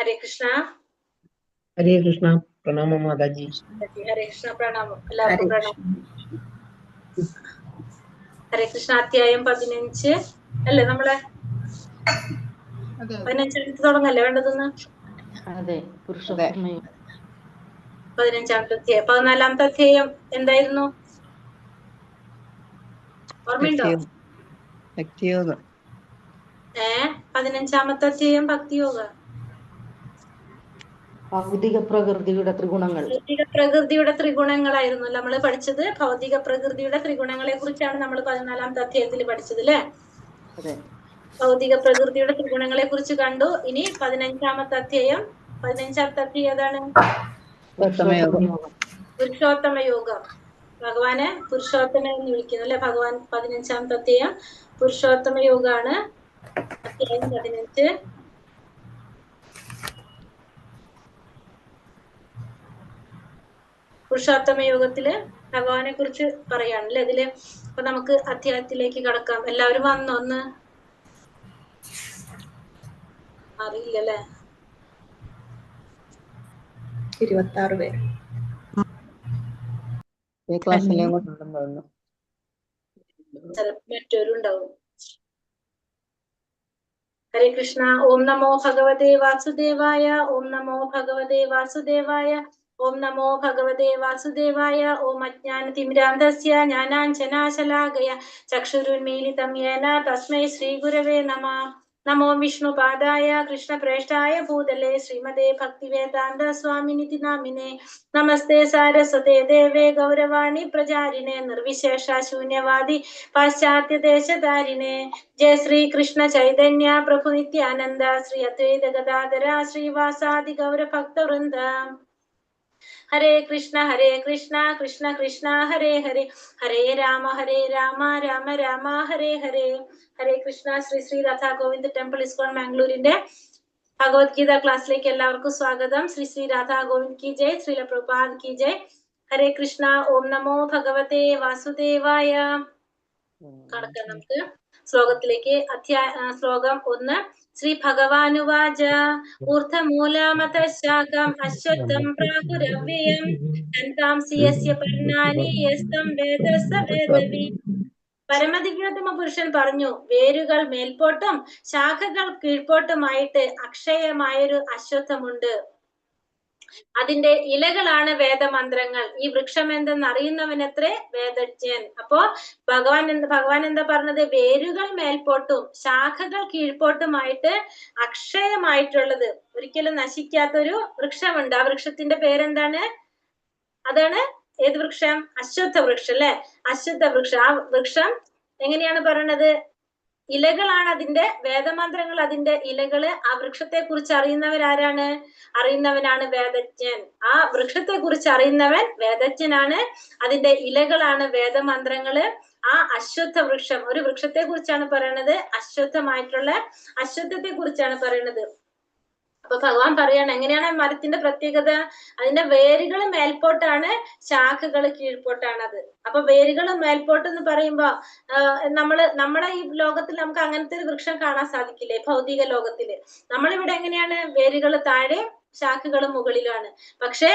ഹരേ കൃഷ്ണ. ഹരേ കൃഷ്ണ. പ്രണാമം മാതാജി. ഹരേ കൃഷ്ണ. പ്രണാമം. എല്ലാവർക്കും പ്രണാമം. ഹരേ കൃഷ്ണ. അധ്യായം 15 അല്ലേ നമ്മളെ? 15 തുടങ്ങല്ലേ വേണ്ടതെന്ന്? അതെ, പുരുഷോത്തമ. 15-ാമത്തെ അധ്യായം. 14-ാമത്തെ അധ്യായം എന്തായിരുന്നു? ഓർമ്മയുണ്ടോ? 15-ാമത്തെ അധ്യായം ഭക്തിയോഗ. ഭൗതിക പ്രകൃതിയുടെ ത്രിഗുണങ്ങൾ. ഭൗതിക പ്രകൃതിയുടെ ത്രിഗുണങ്ങളായിരുന്നു നമ്മൾ പഠിച്ചത്. ഭൗതിക പ്രകൃതിയുടെ ത്രിഗുണങ്ങളെ കുറിച്ചാണ് നമ്മൾ 14-ാമത്തെ അധ്യായത്തിൽ പഠിച്ചത് അല്ലേ? ഭൗതിക പ്രകൃതിയുടെ ത്രിഗുണങ്ങളെ കുറിച്ച് കണ്ടു. ഇനി 15-ാമത്തെ അധ്യായം. 15-ാമത്തെ അധ്യായം ഏതാണ്? പുരുഷോത്തമ യോഗം. ഭഗവാനെ പുരുഷോത്തമ എന്ന് വിളിക്കുന്നു അല്ലെ ഭഗവാൻ. 15-ാമത്തെ അധ്യായം പുരുഷോത്തമ യോഗമാണ്. അധ്യായം 15. പുരുഷോത്തമ യോഗത്തില് ഭഗവാനെ കുറിച്ച് പറയാണല്ലേ ഇതില്. അപ്പൊ നമുക്ക് അധ്യായത്തിലേക്ക് കടക്കാം. എല്ലാവരും വന്നോ? ഒന്ന് അറിയില്ലല്ലേ? 26 പേര് മറ്റൊരു ഉണ്ടാവും. ഹരേ കൃഷ്ണ. ഓം നമോ ഭഗവതേ വാസുദേവായ. ഓം നമോ ഭഗവതേ വാസുദേവായ. ഓം നമോ ഭഗവതേ വാസുദേവായ. ഓം അജ്ഞാനതിമിരാന്ധസ്യ ജ്ഞാനാഞ്ജനാശലാകയ ചക്ഷുരുന്മീലിതം യേന തസ്മൈ ശ്രീ ഗുരവേ നമഃ. നമോ വിഷ്ണുപാദായ കൃഷ്ണപ്രേഷ്ഠായ ഭൂതലേ ശ്രീമതേ ഭക്തിവേദാന്ത സ്വാമിനിതി നാമിനെ. നമസ്തേ സാരസ്വതേ ദേവേ ഗൗരവാണി പ്രചാരിണേ നിർവിശേഷ ശൂന്യവാദി പാശ്ചാത്യദേശധാരിണേ. ജയ ശ്രീ കൃഷ്ണ ചൈതന്യ പ്രഭു നിത്യാനന്ദ ശ്രീ അദ്വൈത ഗദാധര ശ്രീവാസാദി ഗൗരഭക്തവൃന്ദ. ഹരേ കൃഷ്ണ കൃഷ്ണ കൃഷ്ണ ഹരേ ഹരേ. ഹരേ രാമ രാമ രാമ ഹരേ ഹരേ. ഹരേ കൃഷ്ണ. ശ്രീ ശ്രീ രാധാ ഗോവിന്ദ് ടെമ്പിൾ ഇസ്കോൺ മാംഗ്ലൂരിന്റെ ഭഗവത്ഗീത ക്ലാസ്സിലേക്ക് എല്ലാവർക്കും സ്വാഗതം. ശ്രീ ശ്രീ രാധാ ഗോവിന്ദ് കി ജയ്. ശ്രീല പ്രഭുപാദ് കി ജയ്. ഹരേ കൃഷ്ണ. ഓം നമോ ഭഗവതേ വാസുദേവായ. കടക്കാം നമുക്ക് ശ്ലോകത്തിലേക്ക്. ശ്ലോകം 1. ശ്രീ ഭഗവാനുവാച. ഊർധ്വമൂലമത ശാഖം അശ്വത്ഥം പ്രാഹുരവ്യയം ദന്താംസി യസ്യ പർണാനി യസ്തം വേദ സ വേദവി. പരമദിവ്യോത്തമ പുരുഷൻ പറഞ്ഞു, വേരുകൾ മേൽപോട്ടും ശാഖകൾ കീഴ്പോട്ടുമായിട്ട് അക്ഷയമായൊരു അശ്വത്ഥമുണ്ട്. അതിന്റെ ഇലകളാണ് വേദമന്ത്രങ്ങൾ. ഈ വൃക്ഷം എന്തെന്ന് അറിയുന്നവനത്രേ വേദജ്ഞൻ. അപ്പോ ഭഗവാൻ എന്താ പറഞ്ഞത്? വേരുകൾ മേൽപോട്ടും ശാഖകൾ കീഴ്പോട്ടുമായിട്ട് അക്ഷയമായിട്ടുള്ളത്, ഒരിക്കലും നശിക്കാത്തൊരു വൃക്ഷമുണ്ട്. ആ വൃക്ഷത്തിന്റെ പേരെന്താണ്? അതാണ് ഏത് വൃക്ഷം? അശ്വത്ഥ വൃക്ഷം അല്ലെ? അശ്വത്ഥ വൃക്ഷം. ആ വൃക്ഷം എങ്ങനെയാണ് പറയണത്? ഇലകളാണ് അതിന്റെ വേദമന്ത്രങ്ങൾ. അതിന്റെ ഇലകള്. ആ വൃക്ഷത്തെ കുറിച്ച് അറിയുന്നവരാരാണ്? അറിയുന്നവനാണ് വേദജ്ഞൻ. ആ വൃക്ഷത്തെ കുറിച്ച് അറിയുന്നവൻ വേദജ്ഞനാണ്. അതിന്റെ ഇലകളാണ് വേദമന്ത്രങ്ങള്. ആ അശ്വത്ഥ വൃക്ഷം, ഒരു വൃക്ഷത്തെ കുറിച്ചാണ് പറയണത്. അശ്വത്ഥമായിട്ടുള്ള അശ്വത്ഥത്തെ കുറിച്ചാണ് പറയണത്. അപ്പൊ ഭഗവാൻ പറയാണ് എങ്ങനെയാണ് മരത്തിന്റെ പ്രത്യേകത? അതിന്റെ വേരുകൾ മേൽപോട്ടാണ്, ശാഖകൾ കീഴ്പോട്ടാണ്. അത് അപ്പൊ വേരുകൾ മേൽപോട്ട് എന്ന് പറയുമ്പോ നമ്മുടെ ഈ ലോകത്തിൽ നമുക്ക് അങ്ങനത്തെ ഒരു വൃക്ഷം കാണാൻ സാധിക്കില്ലേ? ഭൗതിക ലോകത്തില് നമ്മളിവിടെ എങ്ങനെയാണ്? വേരുകൾ താഴെ, ശാഖകൾ മുകളിലാണ്. പക്ഷെ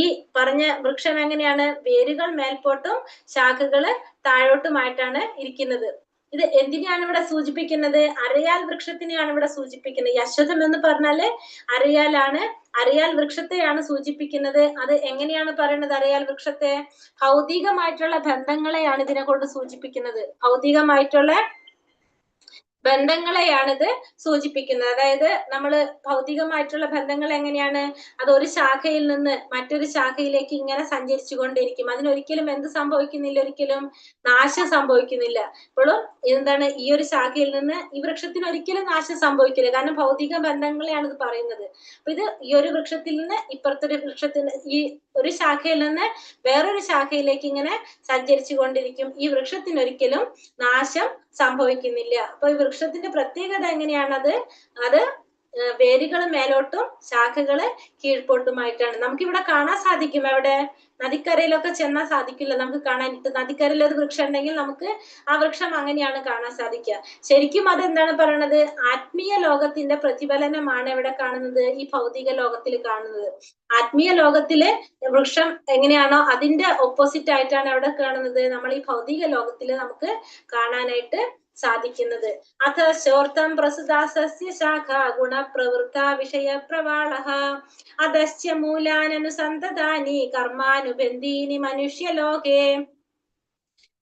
ഈ പറഞ്ഞ വൃക്ഷം എങ്ങനെയാണ്? വേരുകൾ മേൽപോട്ടും ശാഖകള് താഴോട്ടുമായിട്ടാണ് ഇരിക്കുന്നത്. ഇത് എന്തിനാണ് ഇവിടെ സൂചിപ്പിക്കുന്നത്? അരയാൽ വൃക്ഷത്തിനെയാണ് ഇവിടെ സൂചിപ്പിക്കുന്നത്. ഈ അശ്വത്ഥം എന്ന് പറഞ്ഞാല് അരയാലാണ്, അരയാൽ വൃക്ഷത്തെയാണ് സൂചിപ്പിക്കുന്നത്. അത് എങ്ങനെയാണ് പറയുന്നത്? അരയാൽ വൃക്ഷത്തെ ഭൗതികമായിട്ടുള്ള ബന്ധങ്ങളെയാണ് ഇതിനെ കൊണ്ട് സൂചിപ്പിക്കുന്നത്. ഭൗതികമായിട്ടുള്ള ബന്ധങ്ങളെയാണിത് സൂചിപ്പിക്കുന്നത്. അതായത് നമ്മള് ഭൗതികമായിട്ടുള്ള ബന്ധങ്ങൾ എങ്ങനെയാണ്? അത് ഒരു ശാഖയിൽ നിന്ന് മറ്റൊരു ശാഖയിലേക്ക് ഇങ്ങനെ സഞ്ചരിച്ചു കൊണ്ടിരിക്കും. അതിനൊരിക്കലും എന്ത് സംഭവിക്കുന്നില്ല? ഒരിക്കലും നാശം സംഭവിക്കുന്നില്ല. ഇപ്പോഴും എന്താണ്? ഈ ഒരു ശാഖയിൽ നിന്ന് ഈ വൃക്ഷത്തിന് ഒരിക്കലും നാശം സംഭവിക്കില്ല. കാരണം ഭൗതിക ബന്ധങ്ങളെയാണ് ഇത് പറയുന്നത്. അപ്പൊ ഇത് ഈ ഒരു വൃക്ഷത്തിൽ നിന്ന് ഇപ്പുറത്തൊരു വൃക്ഷത്തിന്, ഈ ഒരു ശാഖയിൽ നിന്ന് വേറൊരു ശാഖയിലേക്ക് ഇങ്ങനെ സഞ്ചരിച്ചു കൊണ്ടിരിക്കും. ഈ വൃക്ഷത്തിനൊരിക്കലും നാശം സംഭവിക്കുന്നില്ല. അപ്പൊ ഈ വൃക്ഷത്തിന്റെ പ്രത്യേകത എങ്ങനെയാണത്? അത് വേരുകൾ മേലോട്ടും ശാഖകള് കീഴ്പോട്ടുമായിട്ടാണ്. നമുക്കിവിടെ കാണാൻ സാധിക്കും. എവിടെ? നദിക്കരയിലൊക്കെ ചെന്നാൽ സാധിക്കില്ല നമുക്ക് കാണാൻ. നദിക്കരയിൽ ഒരു വൃക്ഷം ഉണ്ടെങ്കിൽ നമുക്ക് ആ വൃക്ഷം അങ്ങനെയാണ് കാണാൻ സാധിക്കുക. ശരിക്കും അതെന്താണ് പറയണത്? ആത്മീയ ലോകത്തിന്റെ പ്രതിഫലനമാണ് എവിടെ കാണുന്നത്? ഈ ഭൗതിക ലോകത്തിൽ കാണുന്നത്. ആത്മീയ ലോകത്തില് വൃക്ഷം എങ്ങനെയാണോ അതിന്റെ ഓപ്പോസിറ്റ് ആയിട്ടാണ് എവിടെ കാണുന്നത്? നമ്മൾ ഈ ഭൗതിക ലോകത്തില് നമുക്ക് കാണാനായിട്ട് സാധിക്കുന്നത്. അഥ ശോർത്തം പ്രസുദാസസ്യ ശാഖ ഗുണപ്രവൃത്ത വിഷയ പ്രവാളഃ അദസ്യ മൂലാനനുസന്തതാനി കർമാനുബന്ധീനി മനുഷ്യലോകേ.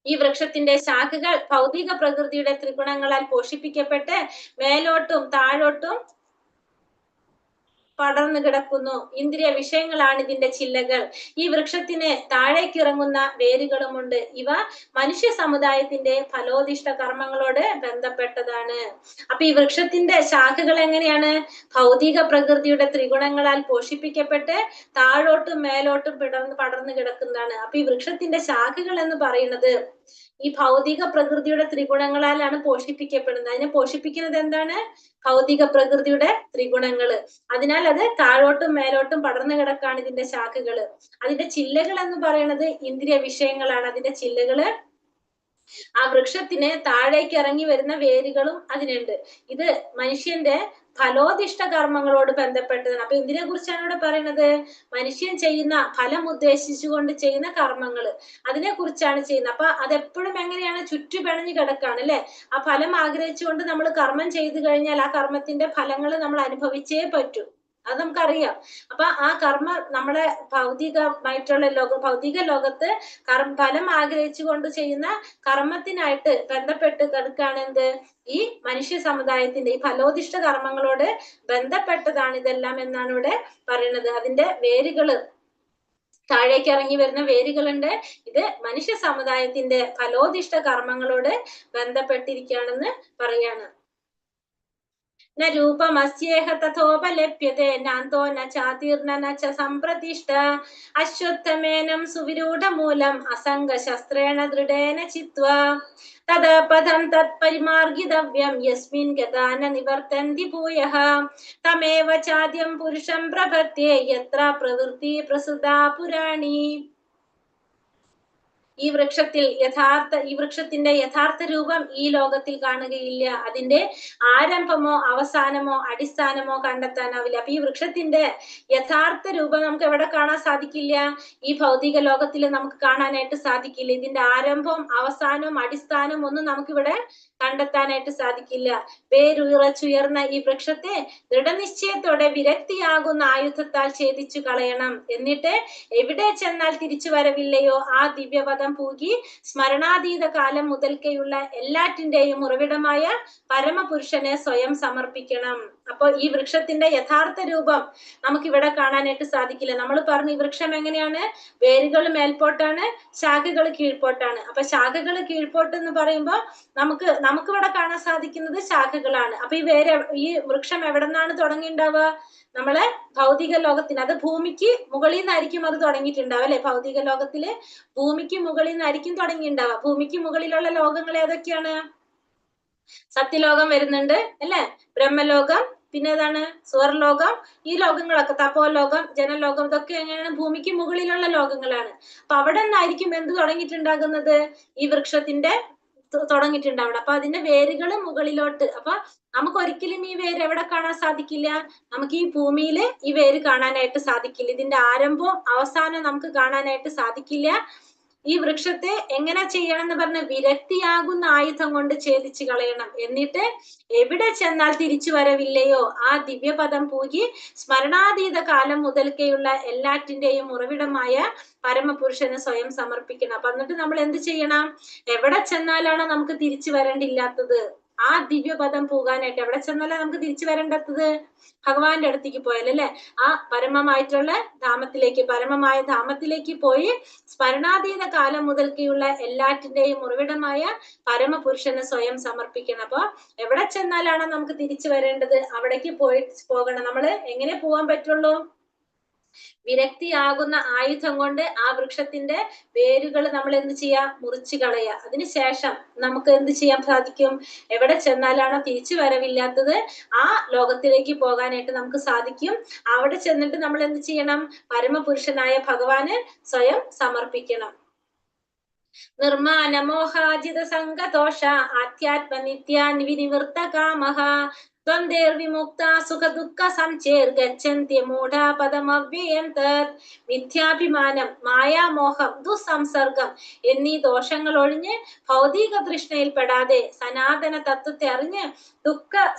ഈ വൃക്ഷത്തിന്റെ ശാഖകൾ ഭൗതിക പ്രകൃതിയുടെ ത്രിഗുണങ്ങളാൽ പോഷിപ്പിക്കപ്പെട്ട് മേലോട്ടും താഴോട്ടും പടർന്നു കിടക്കുന്നു. ഇന്ദ്രിയ വിഷയങ്ങളാണ് ഇതിന്റെ ചില്ലകൾ. ഈ വൃക്ഷത്തിന് താഴേക്ക് ഇറങ്ങുന്ന വേരുകളുമുണ്ട്. ഇവ മനുഷ്യ സമുദായത്തിന്റെ ഫലോദിഷ്ട കർമ്മങ്ങളോട് ബന്ധപ്പെട്ടതാണ്. അപ്പൊ ഈ വൃക്ഷത്തിന്റെ ശാഖകൾ എങ്ങനെയാണ്? ഭൗതിക പ്രകൃതിയുടെ ത്രിഗുണങ്ങളാൽ പോഷിപ്പിക്കപ്പെട്ട് താഴോട്ടും മേലോട്ടും പടർന്നു കിടക്കുന്നതാണ്. അപ്പൊ ഈ വൃക്ഷത്തിന്റെ ശാഖകൾ എന്ന് പറയുന്നത് ഈ ഭൗതിക പ്രകൃതിയുടെ ത്രിഗുണങ്ങളാലാണ് പോഷിപ്പിക്കപ്പെടുന്നത്. അതിനെ പോഷിപ്പിക്കുന്നത് എന്താണ്? ഭൗതിക പ്രകൃതിയുടെ ത്രിഗുണങ്ങള്. അതിനാൽ അത് താഴോട്ടും മേലോട്ടും പടർന്നു കിടക്കാണ് ഇതിന്റെ ശാഖകള്. അതിന്റെ ചില്ലകൾ എന്ന് പറയുന്നത് ഇന്ദ്രിയ വിഷയങ്ങളാണ്. അതിന്റെ ചില്ലകള് ആ വൃക്ഷത്തിന് താഴേക്ക് ഇറങ്ങി വരുന്ന വേരുകളും അതിനുണ്ട്. ഇത് മനുഷ്യന്റെ ഫലോദിഷ്ട കർമ്മങ്ങളോട് ബന്ധപ്പെട്ടതാണ്. അപ്പൊ ഇതിനെ കുറിച്ചാണ് ഇവിടെ പറയുന്നത്? മനുഷ്യൻ ചെയ്യുന്ന ഫലം ഉദ്ദേശിച്ചുകൊണ്ട് ചെയ്യുന്ന കർമ്മങ്ങള്, അതിനെ കുറിച്ചാണ് ചെയ്യുന്നത്. അപ്പൊ അതെപ്പോഴും എങ്ങനെയാണ്? ചുറ്റുപിണഞ്ഞു കിടക്കാണ് അല്ലെ? ആ ഫലം ആഗ്രഹിച്ചുകൊണ്ട് നമ്മൾ കർമ്മം ചെയ്തു കഴിഞ്ഞാൽ ആ കർമ്മത്തിന്റെ ഫലങ്ങൾ നമ്മൾ അനുഭവിച്ചേ പറ്റൂ. അത് നമുക്കറിയാം. അപ്പൊ ആ കർമ്മ നമ്മളെ ഭൗതികമായിട്ടുള്ള ഭൗതിക ലോകത്ത് ഫലം ആഗ്രഹിച്ചുകൊണ്ട് ചെയ്യുന്ന കർമ്മത്തിനായിട്ട് ബന്ധപ്പെട്ട് കിടക്കാണ് എന്ത്? ഈ മനുഷ്യ സമുദായത്തിന്റെ ഈ ഫലോദിഷ്ട കർമ്മങ്ങളോട് ബന്ധപ്പെട്ടതാണ് ഇതെല്ലാം എന്നാണ് ഇവിടെ പറയുന്നത്. അതിന്റെ വേരുകള്, താഴേക്ക് ഇറങ്ങി വരുന്ന വേരുകളുണ്ട്. ഇത് മനുഷ്യ സമുദായത്തിന്റെ ഫലോദിഷ്ട കർമ്മങ്ങളോട് ബന്ധപ്പെട്ടിരിക്കുകയാണെന്ന് പറയാണ്. ന രൂപമസ്യേഹ തഥോപലഭ്യതേ നാന്തോ ന ചാതിർന ന ച സംപ്രതിഷ്ഠ അശ്വത്ഥമേനം സുവിരൂഢമൂലം അസംഗശസ്ത്രേണ ദൃഢേന ചിത്വാ തദാ പദം തത്പരിമാർഗിതവ്യം യസ്മിൻ ഗതാ ന നിവർത്തന്തി ഭൂയഃ തമേവ ചാദ്യം പുരുഷം പ്രപദ്യേ യത്ര പ്രവൃത്തി പ്രസുതാ പുരാണി. ഈ വൃക്ഷത്തിന്റെ യഥാർത്ഥ രൂപം ഈ ലോകത്തിൽ കാണുകയില്ല. അതിന്റെ ആരംഭമോ അവസാനമോ അടിസ്ഥാനമോ കണ്ടെത്താനാവില്ല. അപ്പൊ ഈ വൃക്ഷത്തിന്റെ യഥാർത്ഥ രൂപം നമുക്ക് എവിടെ കാണാൻ സാധിക്കില്ല? ഈ ഭൗതിക ലോകത്തിൽ നമുക്ക് കാണാനായിട്ട് സാധിക്കില്ല. ഇതിന്റെ ആരംഭവും അവസാനവും അടിസ്ഥാനവും ഒന്നും നമുക്കിവിടെ കണ്ടെത്താനായിട്ട് സാധിക്കില്ല. വേരുറച്ചുയർന്ന ഈ വൃക്ഷത്തെ ദൃഢനിശ്ചയത്തോടെ വിരക്തിയാകുന്ന ആയുധത്താൽ ഛേദിച്ചു കളയണം. എന്നിട്ട് എവിടെ ചെന്നാൽ തിരിച്ചു വരവില്ലയോ ആ ദിവ്യപദം പൂകി സ്മരണാതീത കാലം മുതൽക്കേയുള്ള എല്ലാറ്റിന്റെയും ഉറവിടമായ പരമപുരുഷനെ സ്വയം സമർപ്പിക്കണം. അപ്പൊ ഈ വൃക്ഷത്തിന്റെ യഥാർത്ഥ രൂപം നമുക്കിവിടെ കാണാനായിട്ട് സാധിക്കില്ല. നമ്മൾ പറഞ്ഞു ഈ വൃക്ഷം എങ്ങനെയാണ്? വേരുകൾ മേൽപോട്ടാണ്, ശാഖകൾ കീഴ്പോട്ടാണ്. അപ്പൊ ശാഖകൾ കീഴ്പോട്ട് എന്ന് പറയുമ്പോൾ നമുക്കിവിടെ കാണാൻ സാധിക്കുന്നത് ശാഖകളാണ്. അപ്പൊ ഈ വൃക്ഷം എവിടെ നിന്നാണ് തുടങ്ങിയിട്ടുണ്ടാവുക? നമ്മളെ ഭൗതിക ലോകത്തിന്, അത് ഭൂമിക്ക് മുകളിൽ നിന്നായിരിക്കും അത് തുടങ്ങിയിട്ടുണ്ടാവുക അല്ലെ? ഭൗതിക ലോകത്തില് ഭൂമിക്ക് മുകളിൽ നിന്നായിരിക്കും തുടങ്ങിയിട്ടുണ്ടാവുക. ഭൂമിക്ക് മുകളിലുള്ള ലോകങ്ങൾ ഏതൊക്കെയാണ്? സത്യലോകം വരുന്നുണ്ട് അല്ലെ? ബ്രഹ്മലോകം, പിന്നെ ഏതാണ്? സ്വർലോകം. ഈ ലോകങ്ങളൊക്കെ തപോലോകം, ജനലോകം, ഇതൊക്കെ എങ്ങനെയാണ്? ഭൂമിക്ക് മുകളിലുള്ള ലോകങ്ങളാണ്. അപ്പൊ അവിടെ നിന്നായിരിക്കും എന്ത് തുടങ്ങിയിട്ടുണ്ടാകുന്നത്? ഈ വൃക്ഷത്തിന്റെ തുടങ്ങിയിട്ടുണ്ടാവണം. അപ്പൊ അതിന്റെ വേരുകൾ മുകളിലോട്ട്. അപ്പൊ നമുക്ക് ഒരിക്കലും ഈ വേര് എവിടെ കാണാൻ സാധിക്കില്ല? നമുക്ക് ഈ ഭൂമിയിൽ ഈ വേര് കാണാനായിട്ട് സാധിക്കില്ല. ഇതിന്റെ ആരംഭവും അവസാനവും നമുക്ക് കാണാനായിട്ട് സാധിക്കില്ല. ഈ വൃക്ഷത്തെ എങ്ങനെ ചെയ്യണം എന്ന് പറഞ്ഞ വിരക്തിയാകുന്ന ആയുധം കൊണ്ട് ഛേദിച്ചു കളയണം. എന്നിട്ട് എവിടെ ചെന്നാൽ തിരിച്ചു വരവില്ലയോ ആ ദിവ്യപദം പൂകി സ്മരണാതീത കാലം മുതൽക്കേയുള്ള എല്ലാറ്റിന്റെയും ഉറവിടമായ പരമപുരുഷന് സ്വയം സമർപ്പിക്കണം. അപ്പൊ എന്നിട്ട് നമ്മൾ എന്ത് ചെയ്യണം? എവിടെ ചെന്നാലാണോ നമുക്ക് തിരിച്ചു വരേണ്ടില്ലാത്തത് ആ ദിവ്യപദം പോകാനായിട്ട്, എവിടെ ചെന്നാലാണ് നമുക്ക് തിരിച്ചു വരേണ്ടത്? ഭഗവാന്റെ അടുത്തേക്ക് പോയാലല്ലേ? ആ പരമമായിട്ടുള്ള ധാമത്തിലേക്ക്, പരമമായ ധാമത്തിലേക്ക് പോയി സ്മരണാതീത കാലം മുതൽക്കുള്ള എല്ലാറ്റിന്റെയും ഉറവിടമായ പരമപുരുഷന് സ്വയം സമർപ്പിക്കണം. അപ്പൊ എവിടെ ചെന്നാലാണോ നമുക്ക് തിരിച്ചു വരേണ്ടത് അവിടേക്ക് പോകണം. നമ്മള് എങ്ങനെ പോകാൻ പറ്റുള്ളൂ? വിരക്തിയാകുന്ന ആയുധം കൊണ്ട് ആ വൃക്ഷത്തിന്റെ വേരുകൾ നമ്മൾ എന്ത് ചെയ്യാം? മുറിച്ചു കളയുക. അതിനുശേഷം നമുക്ക് എന്ത് ചെയ്യാൻ സാധിക്കും? എവിടെ ചെന്നാലാണോ തിരിച്ചു വരവില്ലാത്തത് ആ ലോകത്തിലേക്ക് പോകാനായിട്ട് നമുക്ക് സാധിക്കും. അവിടെ ചെന്നിട്ട് നമ്മൾ എന്ത് ചെയ്യണം? പരമപുരുഷനായ ഭഗവാന് സ്വയം സമർപ്പിക്കണം. നിർമാന മോഹാജിത സംഗതോഷ ആധ്യാത്മനിത്യാൻ വിനിവൃത്ത കാമഃ ദ്വന്ദ്വൈർവിമുക്ത സുഖ ദുഃഖ സംചേർഗച്ഛന്തി മൂഢാ പദമവ്യയം തത്. മിഥ്യാഭിമാനം, മായാമോഹം, ദുസ്സംസർഗം എന്നീ ദോഷങ്ങൾ ഒഴിഞ്ഞ് ഭൗതിക തൃഷ്ണയിൽ പെടാതെ സനാതന തത്വത്തെ അറിഞ്ഞ്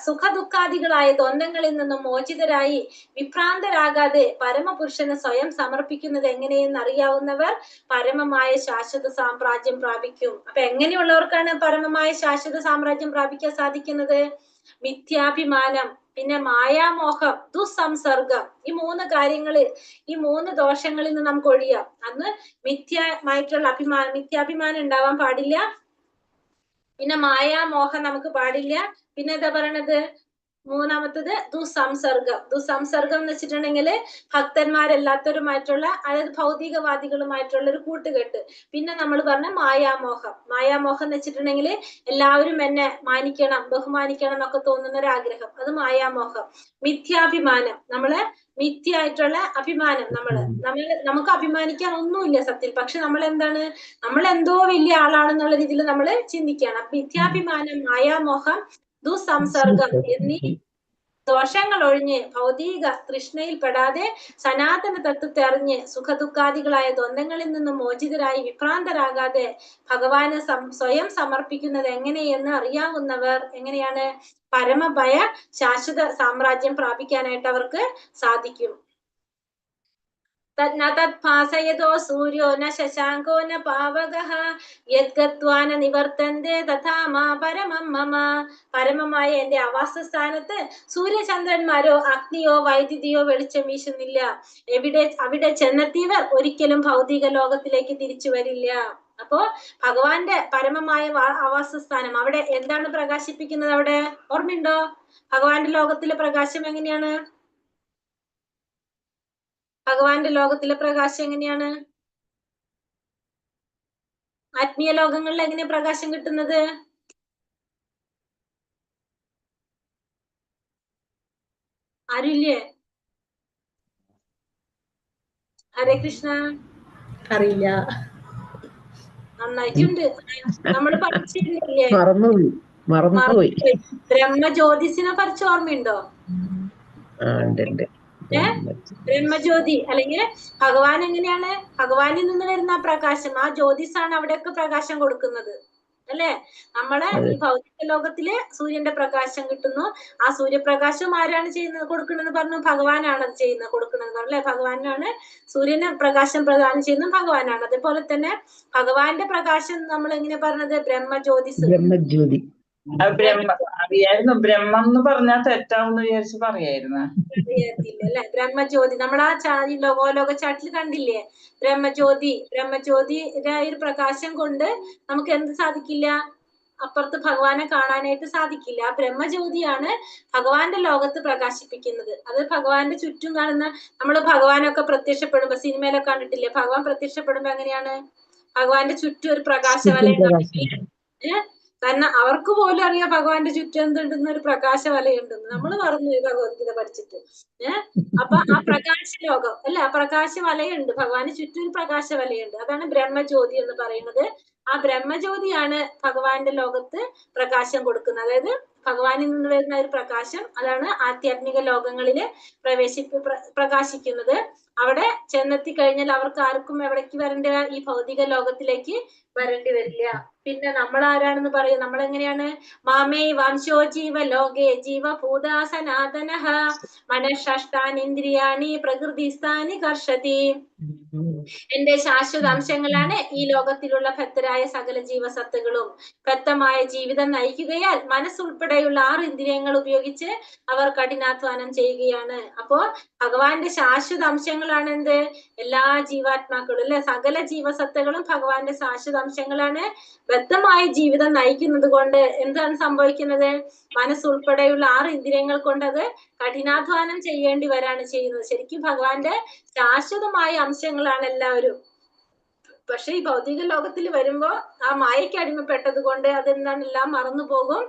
സുഖ ദുഃഖാദികളായ ദ്വന്ദ്ങ്ങളിൽ നിന്നും മോചിതരായി വിഭ്രാന്തരാകാതെ പരമപുരുഷന് സ്വയം സമർപ്പിക്കുന്നത് എങ്ങനെയെന്ന് അറിയാവുന്നവർ പരമമായ ശാശ്വത സാമ്രാജ്യം പ്രാപിക്കും. അപ്പൊ എങ്ങനെയുള്ളവർക്കാണ് പരമമായ ശാശ്വത സാമ്രാജ്യം പ്രാപിക്കാൻ സാധിക്കുന്നത്? മിഥ്യാഭിമാനം, പിന്നെ മായാമോഹം, ദുസ്സംസർഗം, ഈ 3 കാര്യങ്ങള്, ഈ 3 ദോഷങ്ങളിൽ നിന്ന് നമുക്ക് ഒഴിയാം. അന്ന് മിഥ്യമായിട്ടുള്ള മിഥ്യാഭിമാനം ഉണ്ടാവാൻ പാടില്ല. പിന്നെ മായാമോഹം നമുക്ക് പാടില്ല. പിന്നെ എന്താ പറയണത്? മൂന്നാമത്തത് ദുസ്സംസർഗം. ദുസ്സംസർഗം എന്ന് വെച്ചിട്ടുണ്ടെങ്കിൽ ഭക്തന്മാരല്ലാത്തവരുമായിട്ടുള്ള, അതായത് ഭൗതികവാദികളുമായിട്ടുള്ള ഒരു കൂട്ടുകെട്ട്. പിന്നെ നമ്മൾ പറഞ്ഞ മായാമോഹം. മായാമോഹം എന്ന് വെച്ചിട്ടുണ്ടെങ്കിൽ എല്ലാവരും എന്നെ മാനിക്കണം, ബഹുമാനിക്കണം എന്നൊക്കെ തോന്നുന്ന ഒരു ആഗ്രഹം, അത് മായാമോഹം. മിഥ്യാഭിമാനം, നമ്മള് മിഥ്യായിട്ടുള്ള അഭിമാനം, നമുക്ക് അഭിമാനിക്കാൻ ഒന്നുമില്ല സത്യത്തിൽ. പക്ഷെ നമ്മൾ എന്താണ്? നമ്മൾ എന്തോ വലിയ ആളാണെന്നുള്ള രീതിയിൽ നമ്മൾ ചിന്തിക്കുകയാണ്. മിഥ്യാഭിമാനം, മായാമോഹം, ദുസ്സംസർഗം എന്നീ ദോഷങ്ങൾ ഒഴിഞ്ഞ് ഭൗതിക തൃഷ്ണയിൽ പെടാതെ സനാതന തത്വത്തെ അറിഞ്ഞ് സുഖദുഃഖാദികളായ ദ്വന്ദ്ങ്ങളിൽ നിന്നും മോചിതരായി വിഭ്രാന്തരാകാതെ ഭഗവാന് സ്വയം സമർപ്പിക്കുന്നത് എങ്ങനെയെന്ന് അറിയാവുന്നവർ എങ്ങനെയാണ്? പരമഭയ ശാശ്വത സാമ്രാജ്യം പ്രാപിക്കാനായിട്ട് അവർക്ക് സാധിക്കും. തദ്ഭാസയതോ സൂര്യോ ന ശശാങ്കോ ന പാവകഃ യദ്ഗത്വാ ന നിവർത്തന്തെ തഥാ മാ പരമം മമ. പരമമായ എന്റെ ആവാസസ്ഥാനത്ത് സൂര്യചന്ദ്രന്മാരോ അഗ്നിയോ വൈദ്യുതിയോ വെളിച്ചം വീശുന്നില്ല. അവിടെ ചെന്നെത്തിയവർ ഒരിക്കലും ഭൗതിക ലോകത്തിലേക്ക് തിരിച്ചു വരില്ല. അപ്പോ ഭഗവാന്റെ പരമമായ ആവാസസ്ഥാനം, അവിടെ എന്താണ് പ്രകാശിപ്പിക്കുന്നത്? അവിടെ ഓർമ്മയുണ്ടോ? ഭഗവാന്റെ ലോകത്തിലെ പ്രകാശം എങ്ങനെയാണ്? ഭഗവാന്റെ ലോകത്തിലെ പ്രകാശം എങ്ങനെയാണ്? ആത്മീയ ലോകങ്ങളിൽ എങ്ങനെ പ്രകാശം കിട്ടുന്നത്? ആരുല്ലേ? ഹരേ കൃഷ്ണ. അറിയില്ല. നന്നായിട്ടുണ്ട്. നമ്മൾ പഠിച്ചിട്ടില്ലേ? മറന്നുപോയി. ബ്രഹ്മജ്യോതിസിനെ കുറിച്ച് ഓർമ്മയുണ്ടോ? ബ്രഹ്മജ്യോതി, അല്ലെങ്കിൽ ഭഗവാൻ എങ്ങനെയാണ്? ഭഗവാനിൽ നിന്ന് വരുന്ന പ്രകാശം, ആ ജ്യോതിസാണ് അവിടെയൊക്കെ പ്രകാശം കൊടുക്കുന്നത്, അല്ലെ? നമ്മളെ ഈ ഭൗതിക ലോകത്തില് സൂര്യന്റെ പ്രകാശം കിട്ടുന്നു. ആ സൂര്യപ്രകാശം ആരാണ് ചെയ്യുന്നത്, കൊടുക്കണെന്ന് പറഞ്ഞു? ഭഗവാനാണ് അത് ചെയ്യുന്നത്, കൊടുക്കണെന്ന് പറഞ്ഞു, അല്ലെ? ഭഗവാനാണ് സൂര്യന് പ്രകാശം പ്രദാനം ചെയ്യുന്നത്, ഭഗവാനാണ്. അതേപോലെ തന്നെ ഭഗവാന്റെ പ്രകാശം നമ്മൾ എങ്ങനെ പറഞ്ഞത്? ബ്രഹ്മജ്യോതിസ്. അറിയായിരുന്നു. ബ്രഹ്മം എന്ന് പറഞ്ഞാൽ തെറ്റാവെന്ന് വിചാരിച്ച് പറയായിരുന്നു. അല്ലെ? ബ്രഹ്മജ്യോതി നമ്മൾ ആ ലോകോലോക ചാട്ടിൽ കണ്ടില്ലേ? ബ്രഹ്മജ്യോതിയുടെ ഒരു പ്രകാശം കൊണ്ട് നമുക്ക് എന്ത് സാധിക്കില്ല? അപ്പുറത്ത് ഭഗവാനെ കാണാനായിട്ട് സാധിക്കില്ല. ആ ബ്രഹ്മജ്യോതിയാണ് ഭഗവാന്റെ ലോകത്ത് പ്രകാശിപ്പിക്കുന്നത്. അത് ഭഗവാന്റെ ചുറ്റും കാണുന്ന, നമ്മള് ഭഗവാനൊക്കെ പ്രത്യക്ഷപ്പെടുമ്പോ സിനിമയിലൊക്കെ കണ്ടിട്ടില്ലേ? ഭഗവാൻ പ്രത്യക്ഷപ്പെടുമ്പോ എങ്ങനെയാണ്? ഭഗവാന്റെ ചുറ്റും ഒരു പ്രകാശവലയം. കാരണം അവർക്ക് പോലും അറിയാം ഭഗവാന്റെ ചുറ്റും എന്തുണ്ടെന്ന്, ഒരു പ്രകാശവലയുണ്ടെന്ന്. നമ്മൾ മറന്നു ഭഗവത്ഗീത പഠിച്ചിട്ട്. അപ്പൊ ആ പ്രകാശ ലോകം, അല്ല, ആ പ്രകാശവലയുണ്ട്, ഭഗവാന് ചുറ്റും ഒരു പ്രകാശവലയുണ്ട്. അതാണ് ബ്രഹ്മജ്യോതി എന്ന് പറയുന്നത്. ആ ബ്രഹ്മജ്യോതിയാണ് ഭഗവാന്റെ ലോകത്ത് പ്രകാശം കൊടുക്കുന്നത്. അതായത് ഭഗവാനിൽ നിന്ന് വരുന്ന ഒരു പ്രകാശം, അതാണ് ആധ്യാത്മിക ലോകങ്ങളില് പ്രകാശിക്കുന്നത്. അവിടെ ചെന്നെത്തി കഴിഞ്ഞാൽ അവർക്ക് ആർക്കും എവിടേക്ക് വരേണ്ട? ഈ ഭൗതിക ലോകത്തിലേക്ക് വരേണ്ടി വരില്ല. പിന്നെ നമ്മൾ ആരാണെന്ന് പറയും? നമ്മൾ എങ്ങനെയാണ്? മാമേ വംശോ ജീവ ലോകേ ജീവഭൂത സനാതനഃ മനഃഷ്ടാനീന്ദ്രിയാണി പ്രകൃതിസ്ഥാനി കർഷതി. എന്റെ ശാശ്വത അംശങ്ങളാണ് ഈ ലോകത്തിലുള്ള ഭക്തരായ സകല ജീവസത്തുകളും. ഭക്തമായ ജീവിതം നയിക്കുകയാൽ മനസ്സുൾപ്പെടെ ഉൾപ്പെടെയുള്ള 6 ഇന്ദ്രിയങ്ങൾ ഉപയോഗിച്ച് അവർ കഠിനാധ്വാനം ചെയ്യുകയാണ്. അപ്പോ ഭഗവാന്റെ ശാശ്വത അംശങ്ങളാണ് എന്ത്? എല്ലാ ജീവാത്മാക്കളും അല്ലെ, സകല ജീവസത്തകളും ഭഗവാന്റെ ശാശ്വത അംശങ്ങളാണ്. ബദ്ധമായ ജീവിതം നയിക്കുന്നത് കൊണ്ട് എന്താണ് സംഭവിക്കുന്നത്? മനസ്സുൾപ്പെടെയുള്ള 6 ഇന്ദ്രിയങ്ങൾ കൊണ്ട് അത് കഠിനാധ്വാനം ചെയ്യേണ്ടി വരാണ് ചെയ്യുന്നത്. ശരിക്കും ഭഗവാന്റെ ശാശ്വതമായ അംശങ്ങളാണ് എല്ലാവരും. പക്ഷെ ഈ ഭൗതിക ലോകത്തിൽ വരുമ്പോ ആ മായയ്ക്ക് അടിമപ്പെട്ടത് കൊണ്ട് അതെന്താണ്, എല്ലാം മറന്നു പോകും.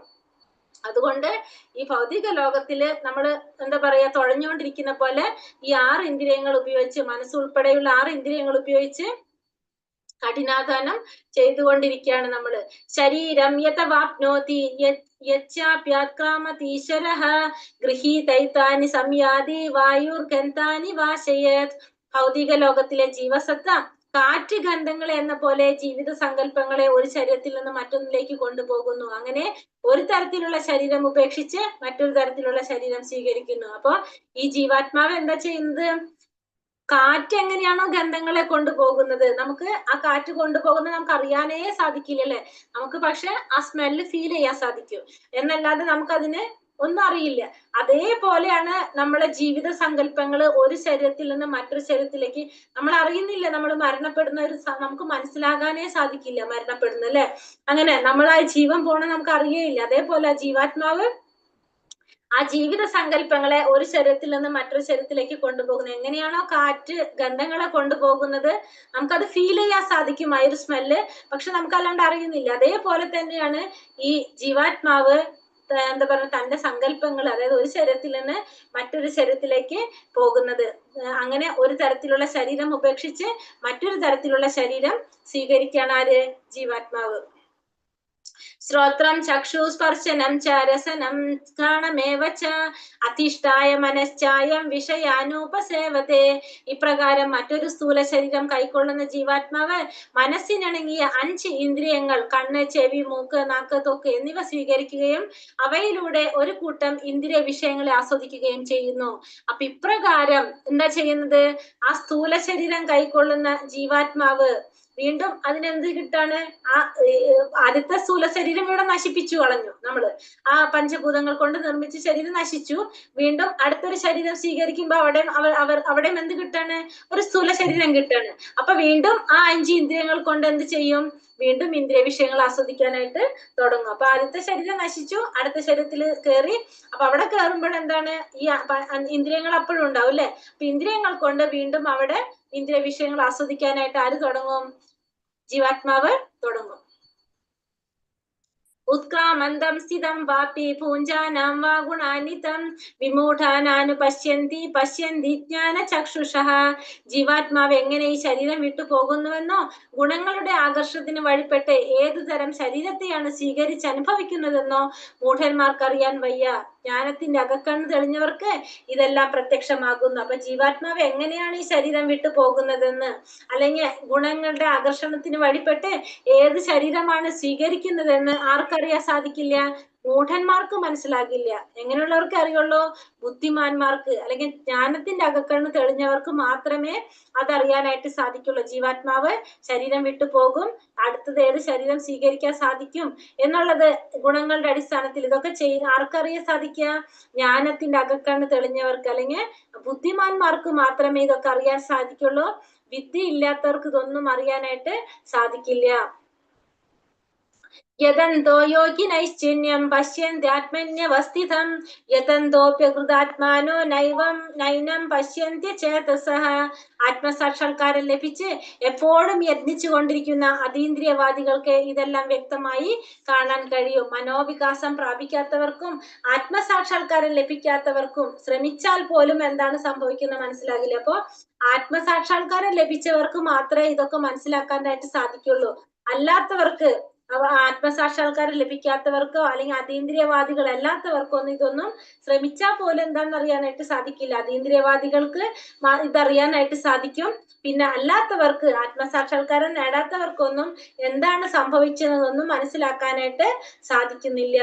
അതുകൊണ്ട് ഈ ഭൗതിക ലോകത്തില് നമ്മള് എന്താ പറയാ, തുഴഞ്ഞുകൊണ്ടിരിക്കുന്ന പോലെ ഈ 6 ഇന്ദ്രിയങ്ങൾ ഉപയോഗിച്ച്, മനസ്സുൾപ്പെടെയുള്ള 6 ഇന്ദ്രിയങ്ങൾ ഉപയോഗിച്ച് കഠിനാധ്വാനം ചെയ്തുകൊണ്ടിരിക്കുകയാണ് നമ്മള്. ശരീരം യഥവാപ്നോതി യച്ഛാപ്യാക്രാമതീശ്വരഃ ഗൃഹീതൈതാനി സംയാതി വായുർഗന്ധാനി വാശയത്. ഭൗതിക ലോകത്തിലെ ജീവസത്ത കാറ്റ് ഗന്ധങ്ങളെ എന്ന പോലെ ജീവിത സങ്കല്പങ്ങളെ ഒരു ശരീരത്തിൽ നിന്ന് മറ്റൊന്നിലേക്ക് കൊണ്ടുപോകുന്നു. അങ്ങനെ ഒരു തരത്തിലുള്ള ശരീരം ഉപേക്ഷിച്ച് മറ്റൊരു തരത്തിലുള്ള ശരീരം സ്വീകരിക്കുന്നു. അപ്പൊ ഈ ജീവാത്മാവ് എന്താ ചെയ്യുന്നത്? കാറ്റ് എങ്ങനെയാണോ ഗന്ധങ്ങളെ കൊണ്ടുപോകുന്നത്, നമുക്ക് ആ കാറ്റ് കൊണ്ടുപോകുന്നത് നമുക്ക് അറിയാനേ സാധിക്കില്ല അല്ലെ. നമുക്ക് പക്ഷെ ആ സ്മെല്ല് ഫീൽ ചെയ്യാൻ സാധിക്കും എന്നല്ലാതെ നമുക്കതിന് ഒന്നും അറിയില്ല. അതേപോലെയാണ് നമ്മളെ ജീവിത സങ്കല്പങ്ങള് ഒരു ശരീരത്തിൽ നിന്ന് മറ്റൊരു ശരീരത്തിലേക്ക്. നമ്മൾ അറിയുന്നില്ല നമ്മൾ മരണപ്പെടുന്ന ഒരു നമുക്ക് മനസ്സിലാകാനേ സാധിക്കില്ല മരണപ്പെടുന്ന അല്ലെ. അങ്ങനെ നമ്മളാ ജീവൻ പോണ നമുക്ക് അറിയേയില്ല. അതേപോലെ ആ ജീവാത്മാവ് ആ ജീവിത സങ്കല്പങ്ങളെ ഒരു ശരീരത്തിൽ നിന്ന് മറ്റൊരു ശരീരത്തിലേക്ക് കൊണ്ടുപോകുന്നത്. എങ്ങനെയാണോ കാറ്റ് ഗന്ധങ്ങളെ കൊണ്ടുപോകുന്നത് നമുക്കത് ഫീൽ ചെയ്യാൻ സാധിക്കും, ആ ഒരു സ്മെല്ല്. പക്ഷെ നമുക്ക് അല്ലാണ്ട് അറിയുന്നില്ല. അതേപോലെ തന്നെയാണ് ഈ ജീവാത്മാവ് എന്താ പറയുക, തന്റെ സങ്കല്പങ്ങൾ, അതായത് ഒരു ശരീരത്തിൽ നിന്ന് മറ്റൊരു ശരീരത്തിലേക്ക് പോകുന്നത്. അങ്ങനെ ഒരു തരത്തിലുള്ള ശരീരം ഉപേക്ഷിച്ച് മറ്റൊരു തരത്തിലുള്ള ശരീരം സ്വീകരിക്കുകയാണ് ആര്? ജീവാത്മാവ്. ശ്രോത്രം ചക്ഷു സ്പർശനം ച രസനം ഘ്രാണമേവ ച അധിഷ്ഠായ മനശ്ചായം വിഷയാനുപസേവത്തെ. ഇപ്രകാരം മറ്റൊരു സ്ഥൂല ശരീരം കൈക്കൊള്ളുന്ന ജീവാത്മാവ് മനസ്സിനിണങ്ങിയ 5 ഇന്ദ്രിയങ്ങൾ, കണ്ണ്, ചെവി, മൂക്ക്, നാക്ക്, ത്വക്ക് എന്നിവ സ്വീകരിക്കുകയും അവയിലൂടെ ഒരു കൂട്ടം ഇന്ദ്രിയ വിഷയങ്ങളെ ആസ്വദിക്കുകയും ചെയ്യുന്നു. അപ്പൊ ഇപ്രകാരം എന്താ ചെയ്യുന്നത്? ആ സ്ഥൂല ശരീരം കൈക്കൊള്ളുന്ന ജീവാത്മാവ് വീണ്ടും അതിനെന്ത് കിട്ടാണ്? ആ ആദ്യത്തെ സ്ഥൂല ശരീരം ഇവിടെ നശിപ്പിച്ചു കളഞ്ഞു നമ്മള്. ആ പഞ്ചഭൂതങ്ങൾ കൊണ്ട് നിർമ്മിച്ച ശരീരം നശിച്ചു. വീണ്ടും അടുത്തൊരു ശരീരം സ്വീകരിക്കുമ്പോ അവിടെ എന്ത് കിട്ടാണ്? ഒരു സ്ഥൂല ശരീരം കിട്ടാണ്. അപ്പൊ വീണ്ടും ആ 5 ഇന്ദ്രിയങ്ങൾ കൊണ്ട് എന്ത് ചെയ്യും? വീണ്ടും ഇന്ദ്രിയ വിഷയങ്ങൾ ആസ്വദിക്കാനായിട്ട് തുടങ്ങും. അപ്പൊ ആദ്യത്തെ ശരീരം നശിച്ചു, അടുത്ത ശരീരത്തിൽ കയറി. അപ്പൊ അവിടെ കയറുമ്പോൾ എന്താണ്? ഈ ഇന്ദ്രിയങ്ങൾ അപ്പോഴും ഉണ്ടാവും അല്ലെ. അപ്പൊ ഇന്ദ്രിയങ്ങൾ കൊണ്ട് വീണ്ടും അവിടെ ഇന്ദ്രിയ വിഷയങ്ങൾ ആസ്വദിക്കാനായിട്ട് ആര് തുടങ്ങും? ജീവാത്മാവ് തുടങ്ങും. उत्क्रामन्तं स्थितं वापि भुञ्जानां वा गुणान्वितं വിമൂഢാനാനുപശ്യന്തി പശ്യന്തി ജ്ഞാനചക്ഷുഷഃ. ജീവാത്മാവ് എങ്ങനെ ഈ ശരീരം വിട്ടു പോകുന്നുവെന്നോ, ഗുണങ്ങളുടെ ആകർഷണത്തിന് വഴിപ്പെട്ട് ഏതു തരം ശരീരത്തെയാണ് സ്വീകരിച്ച് അനുഭവിക്കുന്നതെന്നോ മൂഢന്മാർക്കറിയാൻ വയ്യ. ജ്ഞാനത്തിന്റെ അകക്കണ്ണ് തെളിഞ്ഞവർക്ക് ഇതെല്ലാം പ്രത്യക്ഷമാകുന്നു. അപ്പൊ ജീവാത്മാവ് എങ്ങനെയാണ് ഈ ശരീരം വിട്ടു പോകുന്നതെന്ന്, അല്ലെങ്കിൽ ഗുണങ്ങളുടെ ആകർഷണത്തിന് വഴിപ്പെട്ട് ഏത് ശരീരമാണ് സ്വീകരിക്കുന്നതെന്ന് ആർക്കറിയാൻ സാധിക്കില്ല? മൂഢന്മാർക്ക് മനസ്സിലാകില്ല. എങ്ങനെയുള്ളവർക്ക് അറിയുള്ളൂ? ബുദ്ധിമാന്മാർക്ക്, അല്ലെങ്കിൽ ജ്ഞാനത്തിന്റെ അകക്കണ്ണ് തെളിഞ്ഞവർക്ക് മാത്രമേ അതറിയാനായിട്ട് സാധിക്കുള്ളൂ. ജീവാത്മാവ് ശരീരം വിട്ടു പോകും, അടുത്തത് ഏത് ശരീരം സ്വീകരിക്കാൻ സാധിക്കും എന്നുള്ളത് ഗുണങ്ങളുടെ അടിസ്ഥാനത്തിൽ ഇതൊക്കെ ആർക്കറിയാൻ സാധിക്കുക? ജ്ഞാനത്തിന്റെ അകക്കണ്ണ് തെളിഞ്ഞവർക്ക്, അല്ലെങ്കിൽ ബുദ്ധിമാന്മാർക്ക് മാത്രമേ ഇതൊക്കെ അറിയാൻ സാധിക്കുള്ളൂ. വിദ്യ ഇല്ലാത്തവർക്ക് ഇതൊന്നും അറിയാനായിട്ട് സാധിക്കില്ല. യതന്തോ യോഗിനൈശ്ചിന്യം പശ്യന്ത്യാത്മന്യവസ്ഥിതം യതന്തോപ്യകൃതാത്മാനോ നൈനം പശ്യന്ത്യചേതസഃ. ആത്മസാക്ഷാത്കാരം ലഭിച്ച് എപ്പോഴും യത്നിച്ചു കൊണ്ടിരിക്കുന്ന അതീന്ദ്രിയവാദികൾക്ക് ഇതെല്ലാം വ്യക്തമായി കാണാൻ കഴിയും. മനോവികാസം പ്രാപിക്കാത്തവർക്കും ആത്മസാക്ഷാത്കാരം ലഭിക്കാത്തവർക്കും ശ്രമിച്ചാൽ പോലും എന്താണ് സംഭവിക്കുന്നത് മനസ്സിലാകില്ല. അപ്പോ ആത്മസാക്ഷാത്കാരം ലഭിച്ചവർക്ക് മാത്രമേ ഇതൊക്കെ മനസ്സിലാക്കാനായിട്ട് സാധിക്കുള്ളൂ. അല്ലാത്തവർക്ക്, ആത്മസാക്ഷാത്കാരം ലഭിക്കാത്തവർക്കോ അല്ലെങ്കിൽ അതീന്ദ്രിയവാദികൾ അല്ലാത്തവർക്കോ ഒന്നും ഇതൊന്നും ശ്രമിച്ചാൽ പോലും എന്താണെന്ന് അറിയാനായിട്ട് സാധിക്കില്ല. അതീന്ദ്രിയവാദികൾക്ക് ഇതറിയാനായിട്ട് സാധിക്കും. പിന്നെ അല്ലാത്തവർക്ക്, ആത്മസാക്ഷാത്കാരം നേടാത്തവർക്കൊന്നും എന്താണ് സംഭവിച്ചതെന്നൊന്നും മനസ്സിലാക്കാനായിട്ട് സാധിക്കുന്നില്ല.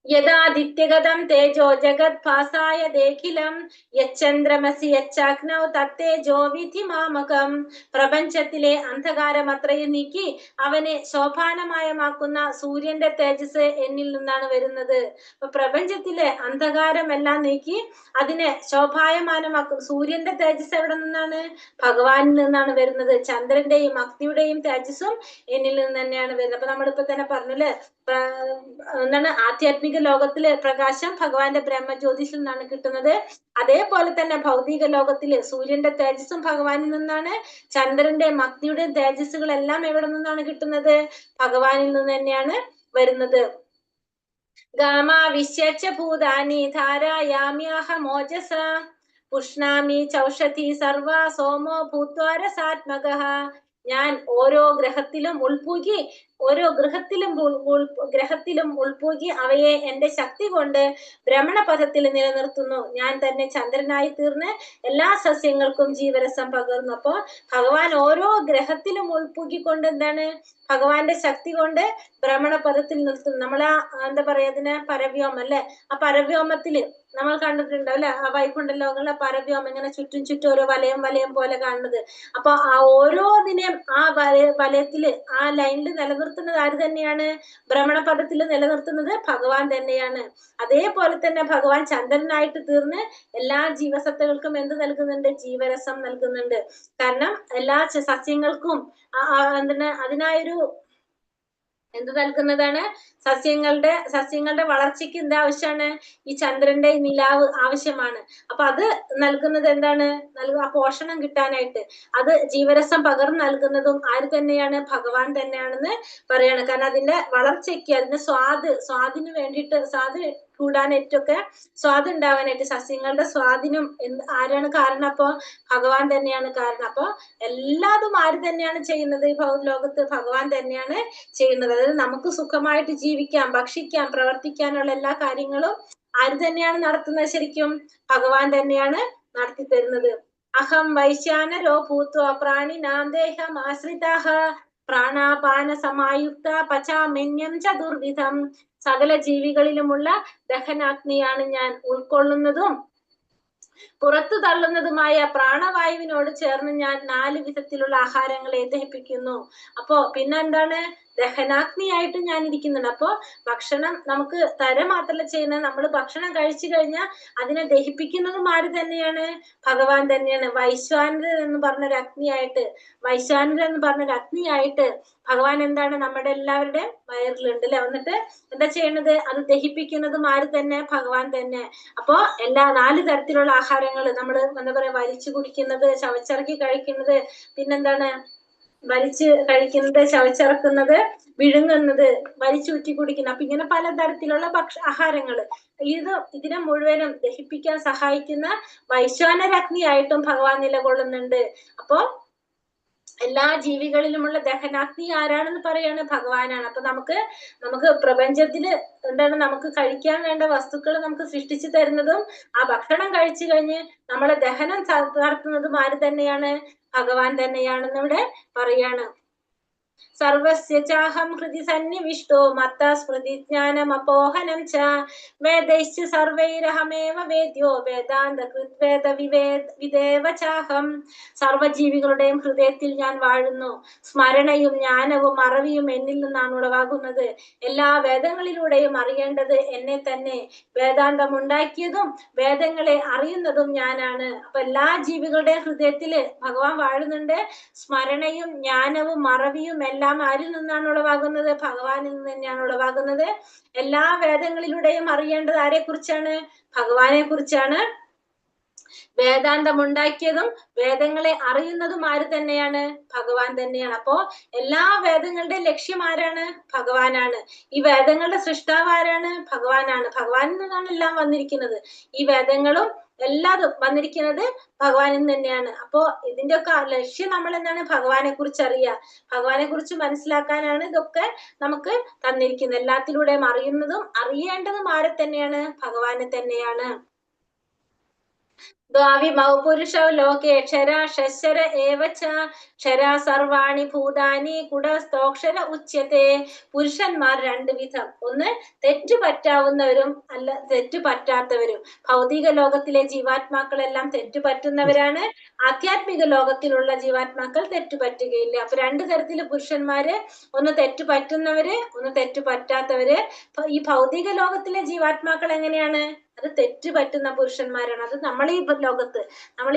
യഥാദിത്യഗതം തേജോ ജഗത് ഭാസായ ദേഖിലം യച്ചന്ദ്രമസി യച്ചാഗ്നൗ തത്തേജോ വിധി മാമകം. പ്രപഞ്ചത്തിലെ അന്ധകാരം അത്രയും നീക്കി അവനെ ശോഭാനമയമാക്കുന്ന സൂര്യന്റെ തേജസ് എന്നിൽ നിന്നാണ് വരുന്നത്. അപ്പൊ പ്രപഞ്ചത്തിലെ അന്ധകാരമെല്ലാം നീക്കി അതിനെ ശോഭായമാനമാക്കും സൂര്യന്റെ തേജസ് എവിടെ നിന്നാണ്? ഭഗവാനിൽ നിന്നാണ് വരുന്നത്. ചന്ദ്രന്റെയും അഗ്നിയുടെയും തേജസ്സും എന്നിൽ നിന്ന് തന്നെയാണ് വരുന്നത്. അപ്പൊ നമ്മളിപ്പോ തന്നെ പറഞ്ഞല്ലേ, എന്താണ് ആധ്യാത്മിക ലോകത്തിലെ പ്രകാശം ഭഗവാന്റെ ബ്രഹ്മജ്യോതിഷിൽ നിന്നാണ് കിട്ടുന്നത്. അതേപോലെ തന്നെ ഭൗതിക ലോകത്തില് സൂര്യന്റെ തേജസ്സും ഭഗവാനിൽ നിന്നാണ്. ചന്ദ്രന്റെയും അഗ്നിയുടെയും തേജസ്സുകളെല്ലാം എവിടെ നിന്നാണ് കിട്ടുന്നത്? ഭഗവാനിൽ നിന്ന് തന്നെയാണ് വരുന്നത്. ഗാമാവിശ്യച്ച ഭൂതാനി ധാരായാമ്യഹമോജസ പുഷ്ണാമി ചൗഷധി സർവ സോമോ ഭൂത്വാ രസാത്മകഃ. ഞാൻ ഓരോ ഗ്രഹത്തിലും ഉൾപൂകി ഗ്രഹത്തിലും ഉൾപൂകി അവയെ എന്റെ ശക്തി കൊണ്ട് ഭ്രമണപഥത്തിൽ നിലനിർത്തുന്നു. ഞാൻ തന്നെ ചന്ദ്രനായി തീർന്ന് എല്ലാ സസ്യങ്ങൾക്കും ജീവരസം പകർന്നു. അപ്പൊ ഭഗവാൻ ഓരോ ഗ്രഹത്തിലും ഉൾപൂകിക്കൊണ്ട് എന്താണ് ഭഗവാന്റെ ശക്തി കൊണ്ട് ഭ്രമണപഥത്തിൽ നിർത്തുന്നു. നമ്മളാ എന്താ പറയാ അതിന് പരവ്യോമം അല്ലെ, ആ പരവ്യോമത്തില് നമ്മൾ കണ്ടിട്ടുണ്ടോ അല്ലെ, ആ വൈകുണ്ഠ ലോകങ്ങളിലെ പരവ്യോമം ഇങ്ങനെ ചുറ്റും ചുറ്റും ഓരോ വലയം പോലെ കാണുന്നത്. അപ്പൊ ആ ഓരോന്നിനെയും ആ വലയത്തില് ആ ലൈനിൽ നിലനിർത്തുന്നത് ആര് തന്നെയാണ്? ഭ്രമണപഥത്തിൽ നിലനിർത്തുന്നത് ഭഗവാൻ തന്നെയാണ്. അതേപോലെ തന്നെ ഭഗവാൻ ചന്ദ്രനായിട്ട് തീർന്ന് എല്ലാ ജീവസത്തകൾക്കും എന്ത് നൽകുന്നുണ്ട്? ജീവരസം നൽകുന്നുണ്ട്. കാരണം എല്ലാ സസ്യങ്ങൾക്കും എന്താണ് അതിനായൊരു എന്ത് നൽകുന്നതാണ്? സസ്യങ്ങളുടെ വളർച്ചയ്ക്ക് എന്ത് ആവശ്യമാണ്? ഈ ചന്ദ്രന്റെ നിലാവ് ആവശ്യമാണ്. അപ്പൊ അത് നൽകുന്നത് എന്താണ്? ആ പോഷണം കിട്ടാനായിട്ട് അത് ജീവരസം പകർന്നു നൽകുന്നതും ആര് തന്നെയാണ്? ഭഗവാൻ തന്നെയാണെന്ന് പറയാണ്. കാരണം അതിന്റെ വളർച്ചയ്ക്ക് അതിന്റെ സ്വാദിന് വേണ്ടിയിട്ട് സ്വാദ് കൂടാനായിട്ടൊക്കെ സ്വാദ് ഉണ്ടാവാനായിട്ട് സസ്യങ്ങളുടെ സ്വാദിനും ആരാണ് കാരണം? അപ്പൊ ഭഗവാൻ തന്നെയാണ് കാരണം. അപ്പൊ എല്ലാതും ആര് തന്നെയാണ് ചെയ്യുന്നത്? ഈ ലോകത്ത് ഭഗവാൻ തന്നെയാണ് ചെയ്യുന്നത്. അതായത് നമുക്ക് സുഖമായിട്ട് ജീവിക്കാം, ഭക്ഷിക്കാം, പ്രവർത്തിക്കാനുള്ള എല്ലാ കാര്യങ്ങളും ആര് തന്നെയാണ് നടത്തുന്നത്? ശരിക്കും ഭഗവാൻ തന്നെയാണ് നടത്തി തരുന്നത്. അഹം വൈശ്യാനരോ ഭൂത്വ പ്രാണിനാം ദേഹം ആശ്രിതാഃ പ്രാണാപാന സമായുക്ത പചാമ്യന്യം ചതുർവിധം. സകല ജീവികളിലുമുള്ള ദഹനാഗ്നിയാണ് ഞാൻ. ഉൾക്കൊള്ളുന്നതും പുറത്തു തള്ളുന്നതുമായ പ്രാണവായുവിനോട് ചേർന്ന് ഞാൻ 4 വിധത്തിലുള്ള ആഹാരങ്ങളെ ദഹിപ്പിക്കുന്നു. അപ്പോ പിന്നെന്താണ്? ദഹനാഗ്നിയായിട്ട് ഞാൻ ഇരിക്കുന്നുണ്ട്. അപ്പോ ഭക്ഷണം നമുക്ക് തര മാത്രമല്ല ചെയ്യുന്നത്, നമ്മൾ ഭക്ഷണം കഴിച്ചു കഴിഞ്ഞാൽ അതിനെ ദഹിപ്പിക്കുന്നതും ആര് തന്നെയാണ്? ഭഗവാൻ തന്നെയാണ്. വൈശ്വാനരൻ എന്ന് പറഞ്ഞൊരു അഗ്നിയായിട്ട് ഭഗവാൻ എന്താണ് നമ്മുടെ എല്ലാവരുടെയും വയറിലുണ്ട് അല്ലെ. എന്നിട്ട് എന്താ ചെയ്യണത്? അത് ദഹിപ്പിക്കുന്നതും ആര് തന്നെ? ഭഗവാൻ തന്നെ. അപ്പോ എല്ലാ 4 തരത്തിലുള്ള ആഹാരങ്ങൾ നമ്മൾ എന്താ പറയാ വലിച്ചു കുടിക്കുന്നത്, ചവച്ചിറക്കി കഴിക്കുന്നത്, പിന്നെന്താണ് വലിച്ച് കഴിക്കുന്നത്, ചവച്ചിറക്കുന്നത്, വിഴുങ്ങുന്നത്, വലിച്ചൂറ്റി കുടിക്കുന്നത്. അപ്പൊ ഇങ്ങനെ പലതരത്തിലുള്ള ആഹാരങ്ങള് ഇതിനെ മുഴുവനും ദഹിപ്പിക്കാൻ സഹായിക്കുന്ന വൈശ്വാനരഗ്നിയായിട്ടും ഭഗവാൻ നിലകൊള്ളുന്നുണ്ട്. അപ്പോ എല്ലാ ജീവികളിലുമുള്ള ദഹനാഗ്നി ആരാണെന്ന് പറയാണ്? ഭഗവാനാണ്. അപ്പൊ നമുക്ക് പ്രപഞ്ചത്തില് എന്താണ് നമുക്ക് കഴിക്കാൻ വേണ്ട വസ്തുക്കൾ നമുക്ക് സൃഷ്ടിച്ചു തരുന്നതും ആ ഭക്ഷണം കഴിച്ചു കഴിഞ്ഞ് നമ്മളെ ദഹനം നടത്തുന്നതും ആര് തന്നെയാണ്? ഭഗവാൻ തന്നെയാണെന്ന് ഇവിടെ പറയാണ്. സർവസ്യ ചാഹം ഹൃദി സന്നിവിഷ്ടോ മത്ത സ്മൃതി ജ്ഞാനമപോഹനം ച വേദൈശ്ച സർവൈരഹമേവ വേദ്യോ വേദാന്ത കൃത്വേദ വിദേവ ചാഹം. സർവജീവികളുടെയും ഹൃദയത്തിൽ ഞാൻ വാഴുന്നു. സ്മരണയും ജ്ഞാനവും അറിവും എന്നിൽ നിന്നാണ് ഉളവാകുന്നത്. എല്ലാ വേദങ്ങളിലൂടെയും അറിയേണ്ടത് എന്നെ തന്നെ. വേദാന്തം ഉണ്ടാക്കിയതും വേദങ്ങളെ അറിയുന്നതും ഞാനാണ്. അപ്പൊ എല്ലാ ജീവികളുടെയും ഹൃദയത്തില് ഭഗവാൻ വാഴുന്നുണ്ട്. സ്മരണയും ജ്ഞാനവും അറിവും എല്ലാം ആരിൽ നിന്നാണ് ഉളവാകുന്നത്? ഭഗവാനിൽ നിന്ന് തന്നെയാണ് ഉളവാകുന്നത്. എല്ലാ വേദങ്ങളിലൂടെയും അറിയേണ്ടത് ആരെ കുറിച്ചാണ്? ഭഗവാനെ കുറിച്ചാണ്. വേദാന്തം ഉണ്ടാക്കിയതും വേദങ്ങളെ അറിയുന്നതും ആര് തന്നെയാണ്? ഭഗവാൻ തന്നെയാണ്. അപ്പോ എല്ലാ വേദങ്ങളുടെയും ലക്ഷ്യം ആരാണ്? ഭഗവാനാണ്. ഈ വേദങ്ങളുടെ സൃഷ്ടാവ് ആരാണ്? ഭഗവാനാണ്. ഭഗവാനിൽ നിന്നാണ് എല്ലാം വന്നിരിക്കുന്നത്. ഈ വേദങ്ങളും എല്ലാതും വന്നിരിക്കുന്നത് ഭഗവാനിൽ തന്നെയാണ്. അപ്പോ ഇതിന്റെ ഒക്കെ ലക്ഷ്യം നമ്മൾ എന്താണ്? ഭഗവാനെ കുറിച്ച് അറിയുക, ഭഗവാനെ കുറിച്ച് മനസ്സിലാക്കാനാണ് ഇതൊക്കെ നമുക്ക് തന്നിരിക്കുന്നത്. എല്ലാത്തിലൂടെയും അറിയുന്നതും അറിയേണ്ടതും ആരെ തന്നെയാണ്? ഭഗവാനെ തന്നെയാണ്. ദ്വാവിമൗ പുരുഷൗ ലോകേ ക്ഷരാ ഷശ്ശര ഏവ ച ക്ഷരാ സർവാണി ഭൂതാനി കുടസ്ഥോക്ഷര ഉച്യത്തെ. പുരുഷന്മാർ രണ്ട് വിധം. ഒന്ന് തെറ്റു പറ്റാവുന്നവരും അല്ല തെറ്റു പറ്റാത്തവരും. ഭൗതിക ലോകത്തിലെ ജീവാത്മാക്കളെല്ലാം തെറ്റു പറ്റുന്നവരാണ്. ആധ്യാത്മിക ലോകത്തിലുള്ള ജീവാത്മാക്കൾ തെറ്റു പറ്റുകയില്ല. അപ്പൊ രണ്ടു തരത്തില് പുരുഷന്മാര്, ഒന്ന് തെറ്റു പറ്റുന്നവര്, ഒന്ന് തെറ്റു പറ്റാത്തവര്. ഈ ഭൗതിക ലോകത്തിലെ ജീവാത്മാക്കൾ എങ്ങനെയാണ്? അത് തെറ്റു പറ്റുന്ന പുരുഷന്മാരാണ്. അത് നമ്മൾ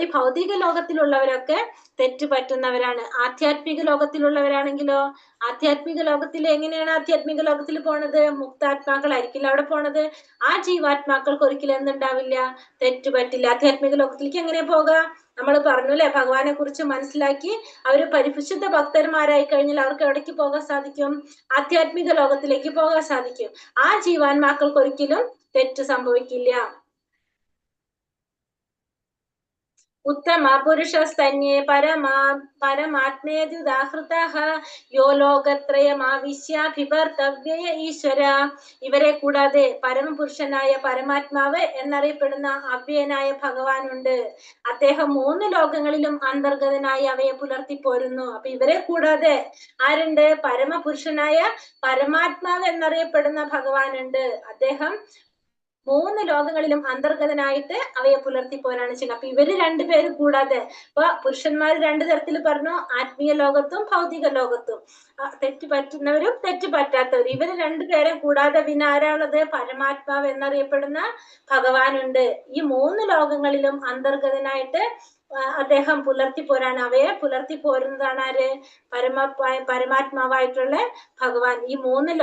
ഈ ഭൗതിക ലോകത്തിലുള്ളവരൊക്കെ തെറ്റു പറ്റുന്നവരാണ്. ആധ്യാത്മിക ലോകത്തിലുള്ളവരാണെങ്കിലോ, ആധ്യാത്മിക ലോകത്തിൽ എങ്ങനെയാണ് ആധ്യാത്മിക ലോകത്തിൽ പോണത്? മുക്താത്മാക്കളായിരിക്കില്ല അവിടെ പോണത്. ആ ജീവാത്മാക്കൾക്ക് ഒരിക്കലും എന്തുണ്ടാവില്ല? തെറ്റു പറ്റില്ല. ആധ്യാത്മിക ലോകത്തിലേക്ക് എങ്ങനെ പോകാം? നമ്മൾ പറഞ്ഞു അല്ലെ, ഭഗവാനെ കുറിച്ച് മനസ്സിലാക്കി അവര് പരിശുദ്ധ ഭക്തന്മാരായി കഴിഞ്ഞാൽ അവർക്ക് എവിടേക്ക് പോകാൻ സാധിക്കും? ആധ്യാത്മിക ലോകത്തിലേക്ക് പോകാൻ സാധിക്കും. ആ ജീവാത്മാക്കൾക്ക് ഒരിക്കലും തെറ്റ് സംഭവിക്കില്ല. ഉത്തമ പുരുഷസ്തന്യേ പരമാത്മേത്യുദാഹൃതഃ യോ ലോകത്രയമാവിശ്യാഭിവർത്തവ്യയ ഈശ്വര. ഇവരെ കൂടാതെ പരമപുരുഷനായ പരമാത്മാവ് എന്നറിയപ്പെടുന്ന അവ്യയനായ ഭഗവാനുണ്ട്. അദ്ദേഹം 3 ലോകങ്ങളിലും അന്തർഗതനായി അവയെ പുലർത്തിപ്പോരുന്നു. അപ്പൊ ഇവരെ കൂടാതെ ആരുണ്ട്? പരമപുരുഷനായ പരമാത്മാവ് എന്നറിയപ്പെടുന്ന ഭഗവാനുണ്ട്. അദ്ദേഹം 3 ലോകങ്ങളിലും അന്തർഗതനായിട്ട് അവയെ പുലർത്തിപ്പോരാണ് ചെയ്യുന്നത്. അപ്പൊ ഇവര് രണ്ടുപേരും കൂടാതെ, ഇപ്പൊ പുരുഷന്മാർ 2 തരത്തിൽ പറഞ്ഞു, ആത്മീയ ലോകത്തും ഭൗതിക ലോകത്തും. തെറ്റ് പറ്റുന്നവരും തെറ്റ് പറ്റാത്തവരും. ഇവര് 2 പേരെ കൂടാതെ പിന്നെ ആരാളുള്ളത്? പരമാത്മാവ് എന്നറിയപ്പെടുന്ന ഭഗവാനുണ്ട്. ഈ 3 ലോകങ്ങളിലും അന്തർഗതനായിട്ട് അദ്ദേഹം പുലർത്തിപ്പോരാണ്. അവയെ പുലർത്തിപ്പോരുന്നതാണ് ആര്? പരമാത്മാവായിട്ടുള്ള ഭഗവാൻ. ഈ 3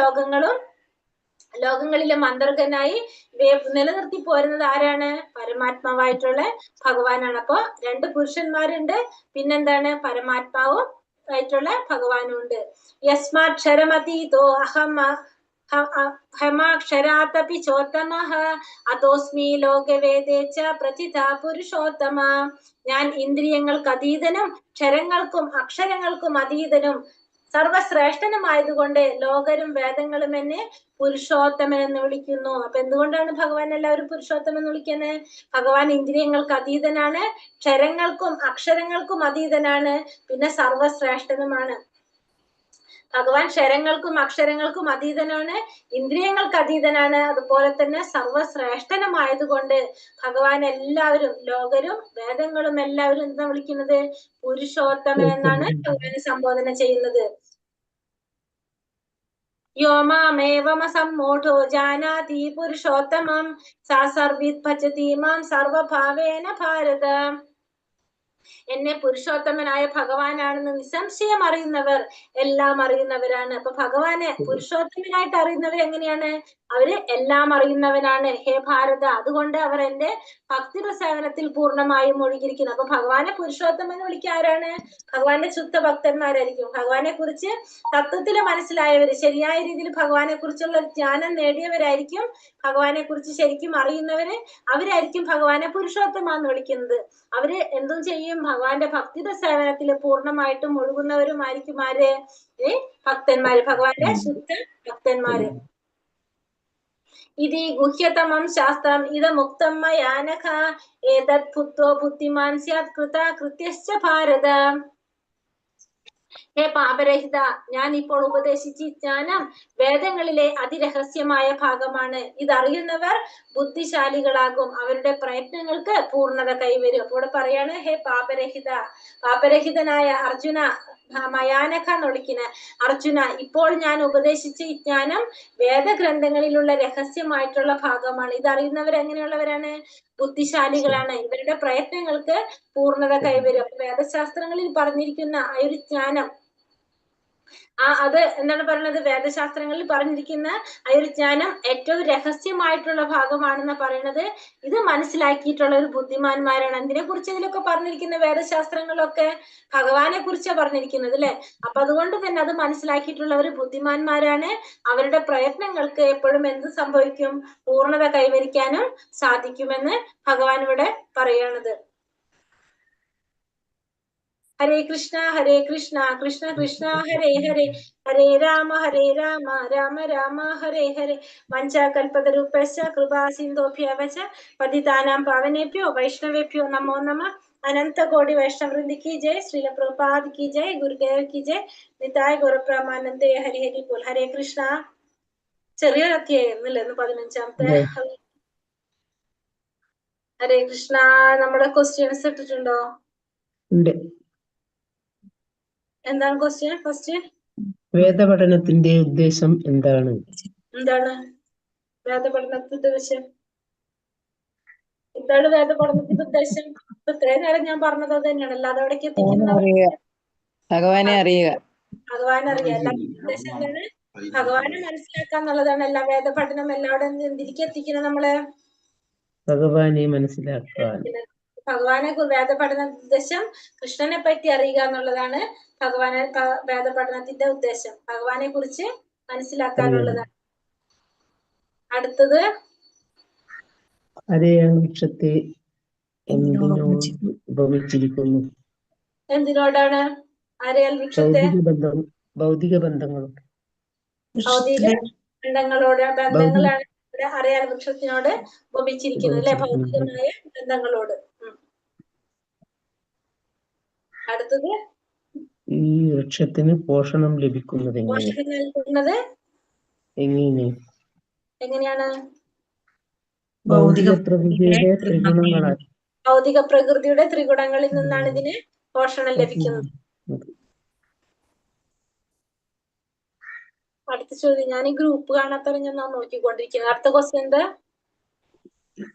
ലോകങ്ങളിലും അന്തർഗതനായി ഇവയെ നിലനിർത്തി പോരുന്നത് ആരാണ്? പരമാത്മാവായിട്ടുള്ള ഭഗവാനാണ്. അപ്പൊ 2 പുരുഷന്മാരുണ്ട്, പിന്നെന്താണ്? പരമാത്മാവും ആയിട്ടുള്ള ഭഗവാനും ഉണ്ട്. യസ്മാക്ഷരമതീതോ ഹമാക്ഷരാതപി ചോത്തമഃ അതോസ്മി ലോകവേദേ ച പ്രതിഥാ പുരുഷോത്തമ. ഞാൻ ഇന്ദ്രിയങ്ങൾക്ക് അതീതനും ക്ഷരങ്ങൾക്കും അക്ഷരങ്ങൾക്കും അതീതനും സർവശ്രേഷ്ഠനുമായതുകൊണ്ട് ലോകരും വേദങ്ങളും എന്നെ പുരുഷോത്തമൻ എന്ന് വിളിക്കുന്നു. അപ്പൊ എന്തുകൊണ്ടാണ് ഭഗവാൻ എല്ലാവരും പുരുഷോത്തമൻ എന്ന് വിളിക്കുന്നത്? ഭഗവാൻ ഇന്ദ്രിയങ്ങൾക്ക് അതീതനാണ്, ക്ഷരങ്ങൾക്കും അക്ഷരങ്ങൾക്കും അതീതനാണ്, പിന്നെ സർവശ്രേഷ്ഠനുമാണ്. ഭഗവാൻ ക്ഷരങ്ങൾക്കും അക്ഷരങ്ങൾക്കും അതീതനാണ്, ഇന്ദ്രിയങ്ങൾക്ക് അതീതനാണ്, അതുപോലെ തന്നെ സർവശ്രേഷ്ഠനുമായതുകൊണ്ട് ഭഗവാൻ എല്ലാവരും, ലോകരും വേദങ്ങളും എല്ലാവരും എന്താ വിളിക്കുന്നത്? പുരുഷോത്തമൻ എന്നാണ് ഭഗവാനെ സംബോധന ചെയ്യുന്നത്. യോ മാമേവമസമ്മൂഢോ ജാനാതി പുരുഷോത്തമം സാ സർവിത് ഭജതി മാം സർവഭാവേന ഭാരത. എന്നെ പുരുഷോത്തമനായ ഭഗവാനാണെന്ന് നിസ്സംശയം അറിയുന്നവർ എല്ലാം അറിയുന്നവരാണ്. അപ്പൊ ഭഗവാനെ പുരുഷോത്തമനായിട്ട് അറിയുന്നവർ എങ്ങനെയാണ്? അവര് എല്ലാം അറിയുന്നവനാണ് ഹേ ഭാരത. അതുകൊണ്ട് അവർ എന്റെ ഭക്തിര സേവനത്തിൽ പൂർണ്ണമായും ഒഴുകിയിരിക്കുന്നു. അപ്പൊ ഭഗവാനെ പുരുഷോത്തമൻ എന്ന് വിളിക്കുക ആരാണ്? ഭഗവാന്റെ ശുദ്ധ ഭക്തന്മാരായിരിക്കും. ഭഗവാനെ കുറിച്ച് തത്വത്തിൽ മനസ്സിലായവര്, ശരിയായ രീതിയിൽ ഭഗവാനെ കുറിച്ചുള്ള ജ്ഞാനം നേടിയവരായിരിക്കും, ഭഗവാനെ കുറിച്ച് ശരിക്കും അറിയുന്നവര്, അവരായിരിക്കും ഭഗവാനെ പുരുഷോത്തമ എന്ന് വിളിക്കുന്നത്. അവര് എന്തും ചെയ്യും? ഭഗവാന്റെ ഭക്തിയുടെ സേവനത്തിൽ പൂർണ്ണമായിട്ടും ഒഴുകുന്നവരുമായിരിക്കും ആര്? ഭക്തന്മാര്, ഭഗവാന്റെ ശുദ്ധ ഭക്തന്മാര്. ഇതി ഗുഹ്യതമം ശാസ്ത്രം ഇദമുക്തം മയാ നഘ ഏതത് ഭുക്തോ ബുദ്ധിമാൻ സ്യാത് കൃതകൃത്യശ്ച ഭാരത. ഹേ പാപരഹിത, ഞാൻ ഇപ്പോൾ ഉപദേശിച്ച ജ്ഞാനം വേദങ്ങളിലെ അതിരഹസ്യമായ ഭാഗമാണ്. ഇതറിയുന്നവർ ബുദ്ധിശാലികളാകും, അവരുടെ പ്രയത്നങ്ങൾക്ക് പൂർണ്ണത കൈവരും. അപ്പോൾ പറയാണ്, ഹേ പാപരഹിത, പാപരഹിതനായ അർജുന, മയാനഖ എന്ന് വിളിക്കുന്ന അർജുന, ഇപ്പോൾ ഞാൻ ഉപദേശിച്ച ഈ ജ്ഞാനം വേദഗ്രന്ഥങ്ങളിലുള്ള രഹസ്യമായിട്ടുള്ള ഭാഗമാണ്. ഇതറിയുന്നവർ എങ്ങനെയുള്ളവരാണ്? ബുദ്ധിശാലികളാണ്, ഇവരുടെ പ്രയത്നങ്ങൾക്ക് പൂർണ്ണത കൈവരും. വേദശാസ്ത്രങ്ങളിൽ പറഞ്ഞിരിക്കുന്ന ആ ഒരു ജ്ഞാനം, അത് എന്താണ് പറയുന്നത്? വേദശാസ്ത്രങ്ങളിൽ പറഞ്ഞിരിക്കുന്ന ആ ഒരു ജ്ഞാനം ഏറ്റവും രഹസ്യമായിട്ടുള്ള ഭാഗമാണെന്ന് പറയുന്നത്. ഇത് മനസ്സിലാക്കിയിട്ടുള്ള ഒരു ബുദ്ധിമാന്മാരാണ്. എന്തിനെ കുറിച്ച് ഇതിലൊക്കെ പറഞ്ഞിരിക്കുന്ന വേദശാസ്ത്രങ്ങളിലൊക്കെ ഭഗവാനെ കുറിച്ചാണ് പറഞ്ഞിരിക്കുന്നത് അല്ലെ. അപ്പൊ അതുകൊണ്ട് തന്നെ അത് മനസ്സിലാക്കിയിട്ടുള്ളവർ ബുദ്ധിമാന്മാരാണ്. അവരുടെ പ്രയത്നങ്ങൾക്ക് എപ്പോഴും എന്ത് സംഭവിക്കും? പൂർണ്ണത കൈവരിക്കാനും സാധിക്കുമെന്ന് ഭഗവാൻ ഇവിടെ പറയണത്. ഹരേ കൃഷ്ണ കൃഷ്ണ കൃഷ്ണ ഹരേ ഹരേ, ഹരേ രാമ രാമ രാമ ഹരേ ഹരേ. വഞ്ചാകൽപതരുപശ്ച കൃപാ സിന്ധോഭ്യവച പതിതാനാം പാവനേഭ്യോ വൈഷ്ണവേഭ്യോ നമോ നമഃ. अनंत कोटि वैष्णव वृंद की जय, श्रील प्रभुपाद की जय, गुरुदेव की जय, निताय गौरप्रामानंदे हरि हरि बोल. ഹരേ കൃഷ്ണ. ചെറിയൊരു അധ്യായം അല്ലേ 15-ാമത്തെ. ഹരേ കൃഷ്ണ. നമ്മുടെ ക്വസ്റ്റ്യൻസ് ഇട്ടിട്ടുണ്ടോ? ഉണ്ട്. എന്താണ് ക്വസ്റ്റ്യൻ? ഫസ്റ്റ്, വേദപഠനത്തിന്റെ ഉദ്ദേശം എന്താണ്? എന്താണ് വേദപഠനത്തിന്റെ ഉദ്ദേശം? എന്താണ് വേദപഠനത്തിന്റെ ഉദ്ദേശം? ഇത്രയും നേരം ഞാൻ പറഞ്ഞത് അത് തന്നെയാണ്. അല്ലാതെ അവിടേക്ക് ഭഗവാനെ അറിയുക. ഭഗവാൻ അറിയാം. എല്ലാവരുടെ ഉദ്ദേശം എന്താണ്? ഭഗവാനെ മനസ്സിലാക്കുക എന്നുള്ളതാണ്. എല്ലാ വേദപഠനം എല്ലാവരും എന്തിലേക്ക് എത്തിക്കുന്നത്? നമ്മളെ ഭഗവാനെ മനസ്സിലാക്കാൻ. ഭഗവാനെ വേദപഠന ഉദ്ദേശം കൃഷ്ണനെ പറ്റി അറിയുക എന്നുള്ളതാണ് ഭഗവാനെ വേദപഠനത്തിന്റെ ഉദ്ദേശം. ഭഗവാനെ കുറിച്ച് മനസ്സിലാക്കാനുള്ളതാണ്. അടുത്തത്, അരയാൻ വൃക്ഷത്തെ എന്തിനോട് ഉപമിച്ചിരിക്കുന്നു? എന്തിനോടാണ് അരയാൽ വൃക്ഷത്തെ? ഭൗതിക ബന്ധങ്ങളോട്. ഭൗതിക ബന്ധങ്ങളാണ് അരയാൽ വൃക്ഷത്തിനോട് ഉപമിച്ചിരിക്കുന്നത് അല്ലെ? ഭൗതികമായ ബന്ധങ്ങളോട്. അടുത്തത്, ഈ വൃക്ഷത്തിന് പോഷണം ലഭിക്കുന്നത് പോഷണം നൽകുന്നത് എങ്ങനെയാണ്? ഭൗതിക പ്രകൃതിയുടെ ത്രിഗുണങ്ങളാൽ. ഭൗതിക പ്രകൃതിയുടെ ത്രിഗുണങ്ങളിൽ നിന്നാണ് ഇതിന് പോഷണം ലഭിക്കുന്നത്. അടുത്ത ചോദ്യം, ഞാൻ ഈ ഗ്രൂപ്പ് കാണാത്തവരെ ഞാൻ നോക്കിക്കൊണ്ടിരിക്കുന്നത്. അടുത്ത ക്വസ്റ്റ്യൻ എന്താ?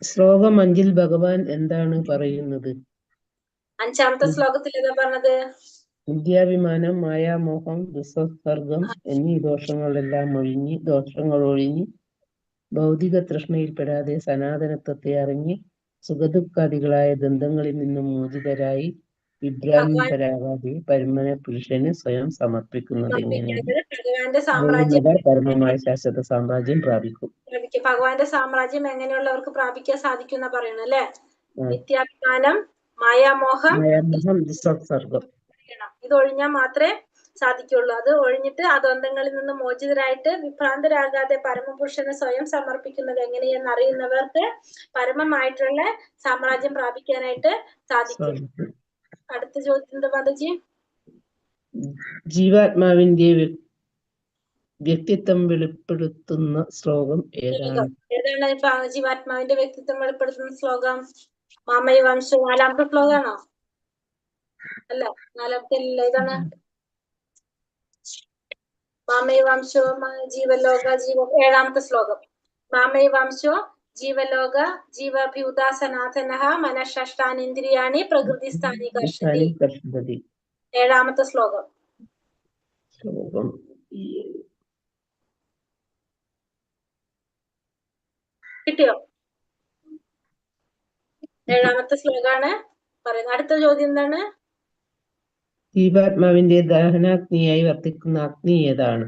ശ്ലോകം 5 ഭഗവാൻ എന്താണ് പറയുന്നത്? 5-ാമത്തെ ശ്ലോകത്തിൽ എന്താ പറഞ്ഞത്? വിദ്യാഭിമാനം, മായാമോഹം, ദുസ്സർഗം എന്നീ ദോഷങ്ങൾ ഒഴിഞ്ഞ് ഭൗതിക തൃഷ്ണയിൽപ്പെടാതെ സനാതനത്വത്തെ അറിഞ്ഞ് സുഖദുഃഖാദികളായ ദ്വന്ദ്ങ്ങളിൽ നിന്നും മോചിതരായി വിഭ്രാന്തരാകാതെ പരമന പുരുഷന് സ്വയം സമർപ്പിക്കുന്നത് എങ്ങനെയാണ്? ഭഗവാന്റെ സാമ്രാജ്യം, പരമമായ ശാശ്വത സാമ്രാജ്യം പ്രാപിക്കും. ഭഗവാന്റെ സാമ്രാജ്യം എങ്ങനെയുള്ളവർക്ക് പ്രാപിക്കാൻ സാധിക്കും എന്നാ പറയുന്നത് അല്ലെ? വിദ്യാഭിമാനം, മായാമോഹം, ദുസ്സർഗം ഇതൊഴിഞ്ഞാൽ മാത്രമേ സാധിക്കുള്ളൂ. അത് ഒഴിഞ്ഞിട്ട് ആ ദ്വന്ദ്ങ്ങളിൽ നിന്ന് മോചിതരായിട്ട് വിഭ്രാന്തരാകാതെ പരമപുരുഷന് സ്വയം സമർപ്പിക്കുന്നത് എങ്ങനെയെന്ന് അറിയുന്നവർക്ക് പരമമായിട്ടുള്ള സാമ്രാജ്യം പ്രാപിക്കാനായിട്ട് സാധിക്കും. അടുത്ത ചോദ്യം എന്താ മാതാജി? ജീവാത്മാവിന്റെ വ്യക്തിത്വം വെളിപ്പെടുത്തുന്ന ശ്ലോകം ഏതാണ്? ഏതാണ് ജീവാത്മാവിന്റെ വ്യക്തിത്വം വെളിപ്പെടുത്തുന്ന ശ്ലോകം? മാമയ വംശം 4-ാമത്തെ ശ്ലോകമാണോ? അല്ല, 4-ാമത്തെ അല്ല. ഇതാണ് മാമയ വംശോ ജീവലോക 7-ാമത്തെ ശ്ലോകം. മാമയ വംശോ ജീവലോക ജീവഭ്യൂത സനാതനഃ മനഃഷ്ടാനീന്ദ്രിയാണി പ്രകൃതി സ്ഥാനി കർഷതി. 7-ാമത്തെ ശ്ലോകം. കിട്ടിയോ? 7-ാമത്തെ ശ്ലോകാണ് പറയുന്നത്. അടുത്ത ചോദ്യം എന്താണ്? ജീവാത്മാവിന്റെ ദഹനാഗ്നിയായി വർത്തിക്കുന്ന അഗ്നി ഏതാണ്?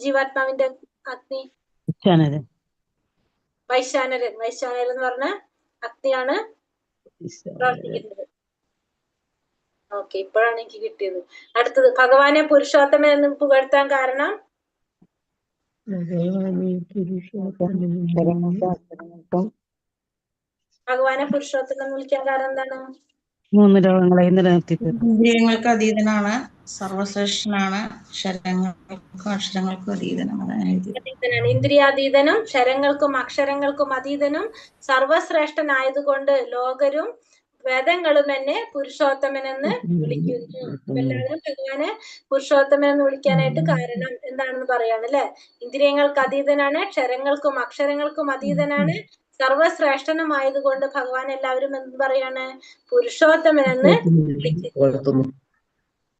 ജീവാത്മാവിന്റെ അഗ്നി വൈശാനരൻ. വൈശാനരൻ എന്ന് പറഞ്ഞ അഗ്നിയാണ് പ്രവർത്തിക്കുന്നത്. ഓക്കെ, ഇപ്പോഴാണ് എനിക്ക് കിട്ടിയത്. അടുത്തത്, ഭഗവാനെ പുരുഷോത്തമൻ എന്ന് പുകഴ്ത്താൻ കാരണം? ഭഗവാനെ പുരുഷോത്തമൻ എന്ന് വിളിക്കാൻ കാരണം എന്താണ്? 3 ലോകങ്ങളെ നിലനിർത്തി ഇന്ദ്രിയങ്ങൾക്ക് അതീതനാണ്, സർവശ്രേഷ്ഠനാണ്, ശരങ്ങൾക്കും അക്ഷരങ്ങൾക്കും അതീതനാണ്. ഇന്ദ്രിയാതീതനും ശരങ്ങൾക്കും അക്ഷരങ്ങൾക്കും അതീതനും സർവശ്രേഷ്ഠനായതുകൊണ്ട് ലോകരും വേദങ്ങളും എന്നെ പുരുഷോത്തമൻ എന്ന് വിളിക്കുന്നു. എല്ലാവരും ഭഗവാനെ പുരുഷോത്തമൻ എന്ന് വിളിക്കാനായിട്ട് കാരണം എന്താണെന്ന് പറയാണ് അല്ലെ? ഇന്ദ്രിയങ്ങൾക്ക് അതീതനാണ്, ക്ഷരങ്ങൾക്കും അക്ഷരങ്ങൾക്കും അതീതനാണ്, സർവശ്രേഷ്ഠനുമായതുകൊണ്ട് ഭഗവാൻ എല്ലാവരും എന്ത് പറയാണ്? പുരുഷോത്തമൻ എന്ന് വിളിക്കുന്നു.